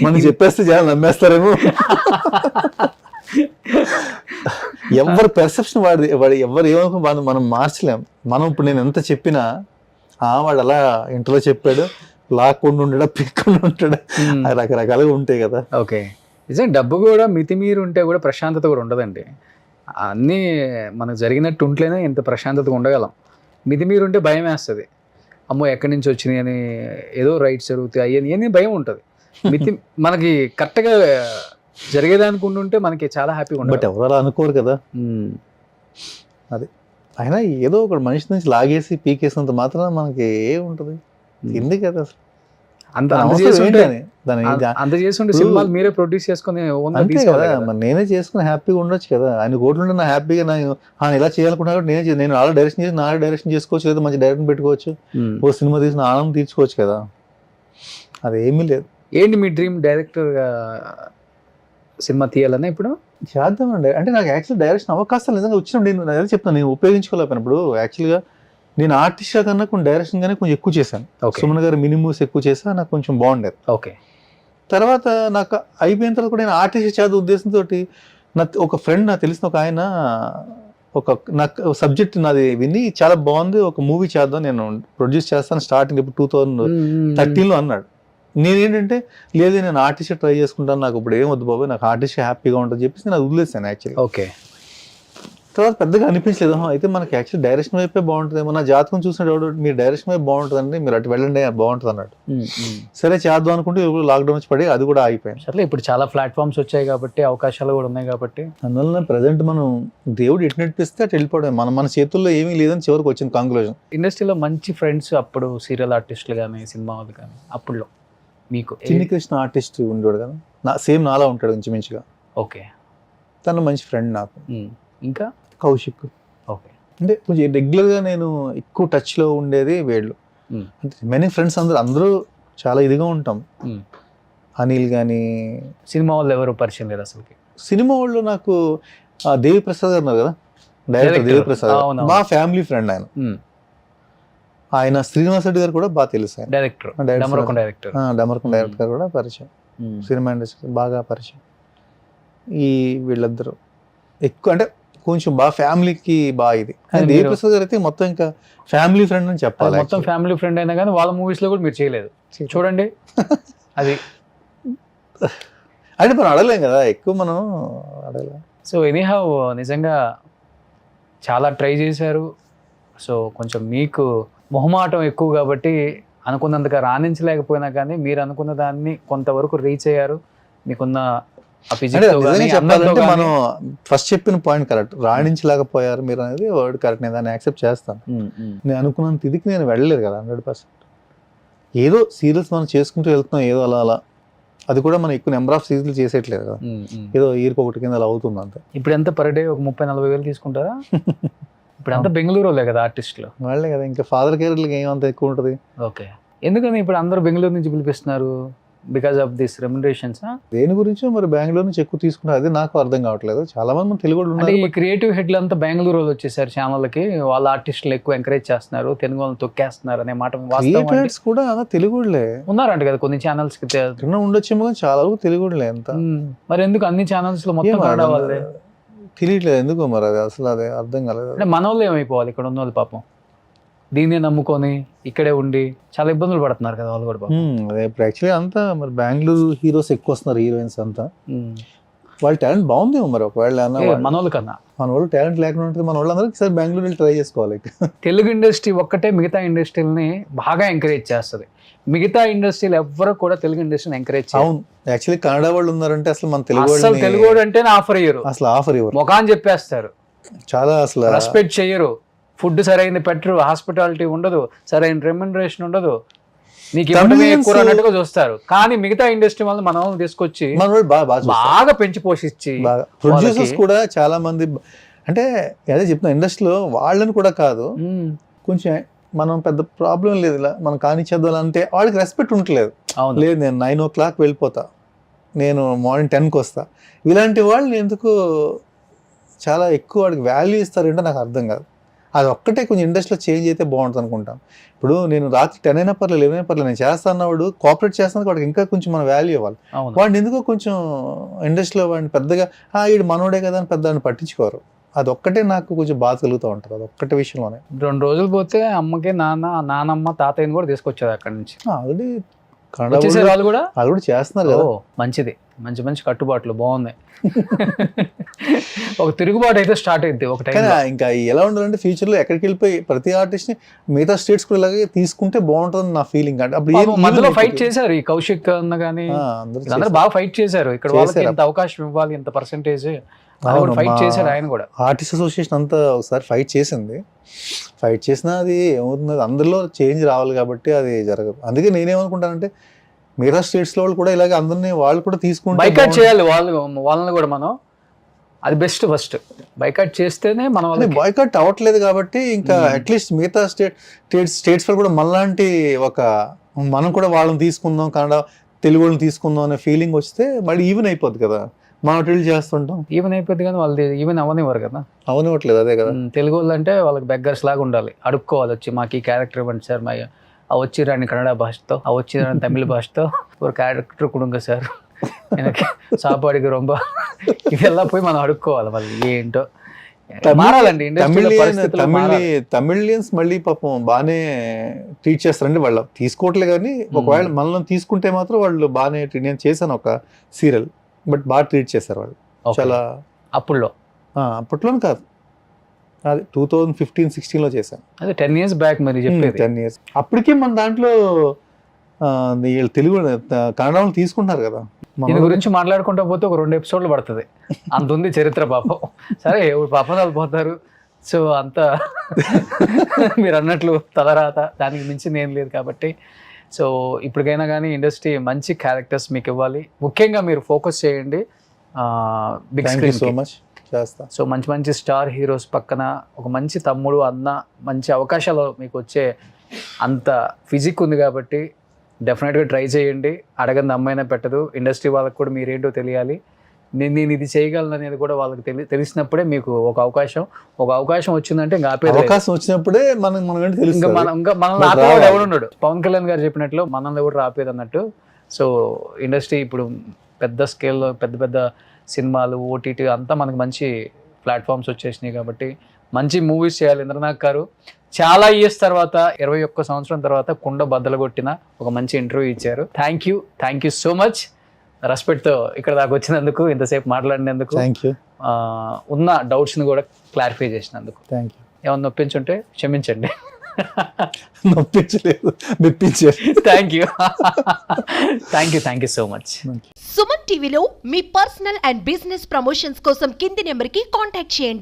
మనం చెప్పేస్తే చాలా నమ్మేస్తారేమో. ఎవరి పెర్సెప్షన్ వాడు ఎవరు ఏమనుకో మనం మార్చలేం. మనం ఇప్పుడు నేను ఎంత చెప్పినా వాడు అలా ఇంట్లో చెప్పాడు, లాక్కుండా ఉంటాడా, పిక్కుండా ఉంటాడా, రకరకాలుగా ఉంటాయి కదా. ఓకే, నిజం. డబ్బు కూడా మితిమీరు ఉంటే కూడా ప్రశాంతత కూడా ఉండదండి. అన్నీ మనకు జరిగినట్టు ఉంటేనే ఇంత ప్రశాంతతగా ఉండగలం. మితిమీరు ఉంటే భయం వేస్తుంది, అమ్మో ఎక్కడి నుంచి వచ్చినాయి అని, ఏదో రైట్స్ జరుగుతాయి అయ్యని భయం ఉంటుంది. మనకి కరెక్ట్గా జరిగేదానికి ఉంటే మనకి చాలా హ్యాపీగా ఉంటుంది. బట్ ఎవరు అనుకోరు కదా. అది అయినా ఏదో ఒక మనిషి నుంచి లాగేసి పీకేసినంత మాత్రం మనకి ఏముంటుంది, ఎందుకు కదా అసలు అంత చేస్తుంటే సినిమాలు మీరే ప్రొడ్యూస్ చేసుకుని నేనే చేసుకుని హ్యాపీగా ఉండొచ్చు కదా. ఆయన కోట్లు నా హ్యాపీగా నేను ఇలా చేయాలనుకున్నా నేను అలా డైరెక్షన్ చేసి నాలుగు డైరెక్షన్ చేసుకోవచ్చు, లేదా మంచి డైరెక్షన్ పెట్టుకోవచ్చు, ఓ సినిమా తీసిన ఆనందం తీర్చుకోవచ్చు కదా. అదేమీ లేదు. ఏంటి మీ డ్రీమ్? డైరెక్టర్గా సినిమా తీయాలన్నా ఇప్పుడు చేద్దామండి. అంటే నాకు యాక్చువల్ డైరెక్షన్ అవకాశాలు నిజంగా వచ్చినప్పుడు నేను అదే చెప్తాను, నేను ఉపయోగించుకోలేకపోయినప్పుడు. యాక్చువల్గా నేను ఆర్టిస్ట్గా కన్నా కొంచెం డైరెక్షన్ గానే కొంచెం ఎక్కువ చేశాను. సుమన్ గారు మినిమూస్ ఎక్కువ చేసా, నాకు కొంచెం బాగుండేది. ఓకే, తర్వాత నాకు అయిపోయిన తర్వాత కూడా నేను ఆర్టిస్ట్ చేద్దాం ఉద్దేశంతో ఒక ఫ్రెండ్ నాకు తెలిసిన ఒక ఆయన నాకు సబ్జెక్ట్ నాది విని చాలా బాగుంది, ఒక మూవీ చేద్దాం, నేను ప్రొడ్యూస్ చేస్తాను స్టార్టింగ్ ఇప్పుడు 2013లో అన్నాడు. నేనేంటంటే లేదు నేను ఆర్టిస్ట్ ట్రై చేసుకుంటాను, నాకు ఇప్పుడు ఏం వద్దు బాబు, నాకు ఆర్టిస్ట్ హ్యాపీగా ఉంటుంది చెప్పేసి నేను వదిలేసాను యాక్చువల్లీ. ఓకే, తర్వాత పెద్దగా అనిపించలేదు. అయితే మనకి యాక్చువల్లీ డైరెక్షన్ వైపే బాగుంటుందేమో, నా జాతకం చూసినప్పుడు మీరు డైరెక్షన్ వైపు బాగుంటుందండి, మీరు అటు వెళ్ళండి బాగుంటుంది అన్నట్టు. సరే చేద్దాం అనుకుంటే లాక్డౌన్ వచ్చి పడి అది కూడా ఆగిపోయింది. అట్లా ఇప్పుడు చాలా ప్లాట్ఫామ్స్ వచ్చాయి కాబట్టి, అవకాశాలు కూడా ఉన్నాయి కాబట్టి, అందువల్ల ప్రజెంట్ మనం దేవుడు ఎటు నడిపిస్తే అటు వెళ్ళిపోవడం, మన చేతుల్లో ఏమీ లేదని చివరికి వచ్చింది కంక్లూజన్. ఇండస్ట్రీలో మంచి ఫ్రెండ్స్ అప్పుడు సీరియల్ ఆర్టిస్టులు కానీ, సినిమా వాళ్ళు కానీ, అప్పుడులో మీకు చిన్ని కృష్ణ ఆర్టిస్ట్ ఉండేవాడు కదా, సేమ్ నాలా ఉంటాడు ఇంచుమించుగా. ఓకే, తను మంచి ఫ్రెండ్ నాకు. ఇంకా కౌశిక్. ఓకే, అంటే కొంచెం రెగ్యులర్గా నేను ఎక్కువ టచ్లో ఉండేది వీళ్ళు. అంటే మెనీ ఫ్రెండ్స్ అందరూ చాలా ఇదిగా ఉంటాం. అనిల్ కానీ. సినిమా వాళ్ళు ఎవరు పరిచయం లేదు అసలుకి? సినిమా వాళ్ళు నాకు దేవి ప్రసాద్ గారు ఉన్నారు కదా, డైరెక్టర్ దేవి ప్రసాద్, మా ఫ్యామిలీ ఫ్రెండ్ ఆయన. ఆయన శ్రీనివాస్ రెడ్డి గారు కూడా బాగా తెలుసు, ఆయన డైరెక్టర్, డమరకొండ డైరెక్టర్ గారు కూడా పరిచయం, సినిమా ఇండస్ట్రీ బాగా పరిచయం. ఈ వీళ్ళిద్దరు ఎక్కువ అంటే కొంచెం బాగా ఫ్యామిలీకి బాగా ఇది. దేవి ప్రసాద్ గారు అయితే మొత్తం ఇంకా ఫ్యామిలీ ఫ్రెండ్ అని చెప్పాలి. మొత్తం ఫ్యామిలీ ఫ్రెండ్ అయినా కానీ వాళ్ళ మూవీస్ లో కూడా మీరు చేయలేదు చూడండి. అది అంటే మనం అడగలేం కదా, ఎక్కువ మనం అడగలేం. సో ఎనీహౌ నిజంగా చాలా ట్రై చేశారు. సో కొంచెం మీకు మొహమాటం ఎక్కువ కాబట్టి అనుకున్నంతగా రాణించలేకపోయినా కానీ మీరు అనుకున్న దాన్ని కొంతవరకు రీచ్ అయ్యారు. మీకున్న చెప్పాలంటే మనం ఫస్ట్ చెప్పిన పాయింట్ కరెక్ట్, రాణించలేకపోయారు మీరు అనేది వర్డ్ కరెక్ట్, నేను దాన్ని యాక్సెప్ట్ చేస్తాను. నేను అనుకున్నంత ఇదికి నేను వెళ్ళలేదు కదా 100%. ఏదో సీరియల్స్ మనం చేసుకుంటూ వెళ్తున్నాం, ఏదో అలా అది కూడా మనం ఎక్కువ నెంబర్ ఆఫ్ సీరియల్ చేసేట్లేదు కదా, ఏదో ఇయర్కి ఒకటి కింద అలా అవుతుంది అంతే. ఇప్పుడు ఎంత పర్ డే? ఒక 30-40 వేలు తీసుకుంటారా? ఇప్పుడు అంతా బెంగళూరులో కదా ఆర్టిస్టులు వాళ్ళే కదా, ఇంకా ఫాదర్ కేర్లకి ఏమంత ఎక్కువ ఉంటుంది. ఓకే, ఎందుకని ఇప్పుడు అందరూ బెంగళూరు నుంచి పిలిపిస్తున్నారు? Because of this remunerations. దేని గురించో మరి బెంగళూరు నుంచి ఎక్కువ తీసుకుంటారు, అది నాకు అర్థం కావట్లేదు. చాలా మంది తెలుగు ఉన్నారు. ఈ క్రియేటివ్ హెడ్లు అంతా బెంగళూరు వాళ్ళు వచ్చేసారు ఛానళ్ళకి, వాళ్ళ ఆర్టిస్టులు ఎక్కువ ఎంకరేజ్ చేస్తున్నారు, తెలుగు వాళ్ళని తొక్కేస్తున్నారు అనే మాట కూడా తెలుగు ఉన్నారంట కదా కొన్ని ఛానల్స్ కి. ఉండొచ్చేమో కానీ చాలా వరకు తెలుగు ఎంత. మరి ఎందుకు అన్ని ఛానల్స్ లో మొత్తం కన్నడ వాళ్ళే? తెలియట్లేదు ఎందుకో మరి, అది అసలు అదే అర్థం కాలేదు. అంటే మన వాళ్ళు ఏమైపోవాలి ఇక్కడ ఉన్న వాళ్ళు? పాపం దీన్నే నమ్ముకొని ఇక్కడే ఉండి చాలా ఇబ్బందులు పడుతున్నారు కదా వాళ్ళు కూడా. అదే ఇప్పుడు యాక్చువల్లీ అంతా మరి బెంగళూరు హీరోస్ ఎక్కువ వస్తున్నారు, హీరోయిన్స్ అంతా. వాళ్ళ టాలెంట్ బాగుందేమో మరి, ఒకవేళ మన వాళ్ళ కన్నా మన వాళ్ళు టాలెంట్ లేకుండా ఉంటుంది. మన వాళ్ళందరికీ సరే బెంగళూరు వెళ్ళి ట్రై చేసుకోవాలి. తెలుగు ఇండస్ట్రీ ఒక్కటే మిగతా ఇండస్ట్రీని బాగా ఎంకరేజ్ చేస్తుంది. మిగతా ఇండస్ట్రీలు ఎవ్వరు కూడా తెలుగు ఇండస్ట్రీని ఎంకరేజ్ చేయరు. అవును, యాక్చువల్లీ కన్నడ వాళ్ళు ఉన్నారంటే అసలు మన తెలుగు అంటే ఆఫర్ ఇయ్యరు, అసలు ఆఫర్ ఇవ్వరు, ముఖాన్ని చెప్పేస్తారు. చాలా అసలు రెస్పెక్ట్ చెయ్యరు, ఫుడ్ సరైనది పెట్టరు, హాస్పిటాలిటీ ఉండదు, సరైన రెమ్యునరేషన్ ఉండదు, నీకు ఎక్కువ అన్నట్టుగా చూస్తారు. కానీ మిగతా ఇండస్ట్రీ వల్ల మనం తీసుకొచ్చి బాగా పెంచి పోషించి ప్రొడ్యూసర్స్ కూడా చాలా మంది అంటే అదే చెప్తున్నా, ఇండస్ట్రీలో వాళ్ళని కూడా కాదు, కొంచెం మనం పెద్ద ప్రాబ్లం లేదు ఇలా మనం కానిచ్చేద్దాం అంటే వాళ్ళకి రెస్పెక్ట్ ఉండట్లేదు. లేదు నేను 9 o'clock వెళ్ళిపోతా, నేను మార్నింగ్ 10కి వస్తా, ఇలాంటి వాళ్ళు ఎందుకు చాలా ఎక్కువ వాడికి వాల్యూ ఇస్తారంటే నాకు అర్థం కాదు. అది ఒక్కటే కొంచెం ఇండస్ట్రీలో చేంజ్ అయితే బాగుంటుంది అనుకుంటాం. ఇప్పుడు నేను రాత్రి 10 అయినా పర్లేదు, 11 అయినా పర్లేదు, నేను చేస్తాను, వాడు కోఆపరేట్ చేస్తాను, వాడికి ఇంకా కొంచెం మన వాల్యూ ఇవ్వాలి. వాడిని ఎందుకో కొంచెం ఇండస్ట్రీలో వాడిని పెద్దగా వీడు మనోడే కదా అని పెద్ద పట్టించుకోరు. అది ఒక్కటే నాకు కొంచెం బాధ కలుగుతూ ఉంటుంది, అది ఒక్కటే విషయంలోనే. 2 రోజులు పోతే అమ్మకి నానమ్మ తాతయ్యని కూడా తీసుకొచ్చారు అక్కడి నుంచి. ఆల్రెడీ వాళ్ళు కూడా చేస్తున్నారు కదా. మంచిది, మంచి మంచి కట్టుబాట్లు బాగున్నాయి. ఒక తిరుగుబాటు అయితే స్టార్ట్ అయింది ఒక టైం. ఇంకా ఎలా ఉండాలంటే ఫ్యూచర్ లో ఎక్కడికి వెళ్ళిపోయి ప్రతి ఆర్టిస్ట్ ని మిగతా స్టేట్స్ కూడా ఇలాగే తీసుకుంటే బాగుంటుంది నా ఫీలింగ్. అంటే అప్పుడు మధ్యలో ఫైట్ చేశారు ఈ కౌశిక్ అన్న కానీ అందరూ బాగా ఫైట్ చేశారు. ఇక్కడ వాళ్ళకి ఎంత అవకాశం ఇవ్వాలి, ఎంత పర్సెంటేజ్ ఫైట్ చేశారు ఆయన కూడా. ఆర్టిస్ట్ అసోసియేషన్ అంతా ఒకసారి ఫైట్ చేసింది. ఫైట్ చేసినా అది ఏమవుతుంది, అందులో చేంజ్ రావాలి కాబట్టి అది జరగదు. అందుకే నేనేమనుకుంటానంటే మిగతా స్టేట్స్ లో వాళ్ళు కూడా ఇలాగే అందరినీ వాళ్ళు కూడా తీసుకుంటే బైకాట్ చేయాలి, వాళ్ళని కూడా మనం. అది బెస్ట్, ఫస్ట్ బైకాట్ చేస్తేనే మనం. బైకాట్ అవ్వట్లేదు కాబట్టి ఇంకా అట్లీస్ట్ మిగతా స్టేట్స్ వాళ్ళు కూడా మనలాంటి మనం కూడా వాళ్ళని తీసుకుందాం, కన్నడ తెలుగు వాళ్ళని తీసుకుందాం అనే ఫీలింగ్ వస్తే మళ్ళీ ఈవెన్ అయిపోద్ది కదా. మనం డ్రిల్ చేస్తుంటాం, ఈవెన్ అయిపోద్ది కానీ వాళ్ళు ఈవెన్ అవనివ్వరు కదా. అవనివ్వట్లేదు, అదే కదా. తెలుగు వాళ్ళు అంటే వాళ్ళకి బెగ్గర్స్ లాగా ఉండాలి, అడుక్కోవాలి, వచ్చి మాకు ఈ క్యారెక్టర్ ఇవ్వండి సార్, మా వచ్చిరాని కన్నడ భాషతో, వచ్చిరాని తమిళ భాషతో ఒక క్యారెక్టర్ కుడుంగ సార్, సాపాడికి రొంబ, ఇవెల్లా పోయి మనం అడుక్కోవాలి. మళ్ళీ ఏంటో మారాలండి. తమిళియన్స్ మళ్ళీ పాపం బాగానే ట్రీట్ చేస్తారండి, వాళ్ళు తీసుకోవట్లే కానీ ఒకవేళ మనల్ని తీసుకుంటే మాత్రం వాళ్ళు బాగానే ట్రీట్. నేను చేశాను ఒక సీరియల్, బట్ బాగా ట్రీట్ చేశారు వాళ్ళు చాలా. అప్పట్లో కాదు, అది 2015-16లో చేశాను. అదే 10 years బ్యాక్ మరి చెప్పేది. 10 years. అప్పటికే మన దాంట్లో వీళ్ళు తెలుగు కన్నడంలో తీసుకుంటున్నారు కదా. దీని గురించి మాట్లాడుకుంటూ పోతే ఒక 2 episodes పడుతుంది, అంత ఉంది చరిత్ర పాపం. సరే ఎవరు పాపం వాళ్ళు పోతారు. సో అంత మీరు అన్నట్లు తలరాత, దానికి మించి నేను లేదు కాబట్టి. సో ఇప్పటికైనా కానీ ఇండస్ట్రీ మంచి క్యారెక్టర్స్ మీకు ఇవ్వాలి. ముఖ్యంగా మీరు ఫోకస్ చేయండి బిగ్ స్క్రీన్. సో మచ్ చేస్తా. సో మంచి మంచి స్టార్ హీరోస్ పక్కన ఒక మంచి తమ్ముడు అన్న మంచి అవకాశాలు మీకు వచ్చే అంత ఫిజిక్ ఉంది కాబట్టి డెఫినెట్గా ట్రై చేయండి. అడగని అమ్మాయినా పెట్టదు. ఇండస్ట్రీ వాళ్ళకి కూడా మీరేంటో తెలియాలి. నేను ఇది చేయగలను అనేది కూడా వాళ్ళకి తెలిసినప్పుడే మీకు ఒక అవకాశం వచ్చిందంటే ఇంకా ఆపేది. అవకాశం వచ్చినప్పుడే మనం ఇంకా మనల్ని ఆపేవాడు ఎవడున్నాడు. పవన్ కళ్యాణ్ గారు చెప్పినట్లు మనల్ని ఎవరు ఆపేది అన్నట్టు. సో ఇండస్ట్రీ ఇప్పుడు పెద్ద స్కేల్లో పెద్ద సినిమాలు, ఓటీటీ అంతా మనకు మంచి ప్లాట్ఫామ్స్ వచ్చేసినాయి కాబట్టి మంచి మూవీస్ చేయాలి. ఇంద్రనాథ్ గారు చాలా ఇయర్స్ తర్వాత 21 సంవత్సరం తర్వాత కుండ బద్దలు కొట్టిన ఒక మంచి ఇంటర్వ్యూ ఇచ్చారు. Thank you so much. రెస్పెక్ట్తో ఇక్కడ దాకా వచ్చినందుకు, ఇంతసేపు మాట్లాడినందుకు, ఉన్న డౌట్స్ని కూడా క్లారిఫై చేసినందుకు. Thank you. ఏమన్నా నొప్పించుంటే క్షమించండి. నొప్పించలేదు, మెప్పించారు. Thank you so much. Suman టీవీలో మీ పర్సనల్ అండ్ బిజినెస్ ప్రమోషన్స్ కోసం కింది నెంబర్కి కాంటాక్ట్ చేయండి.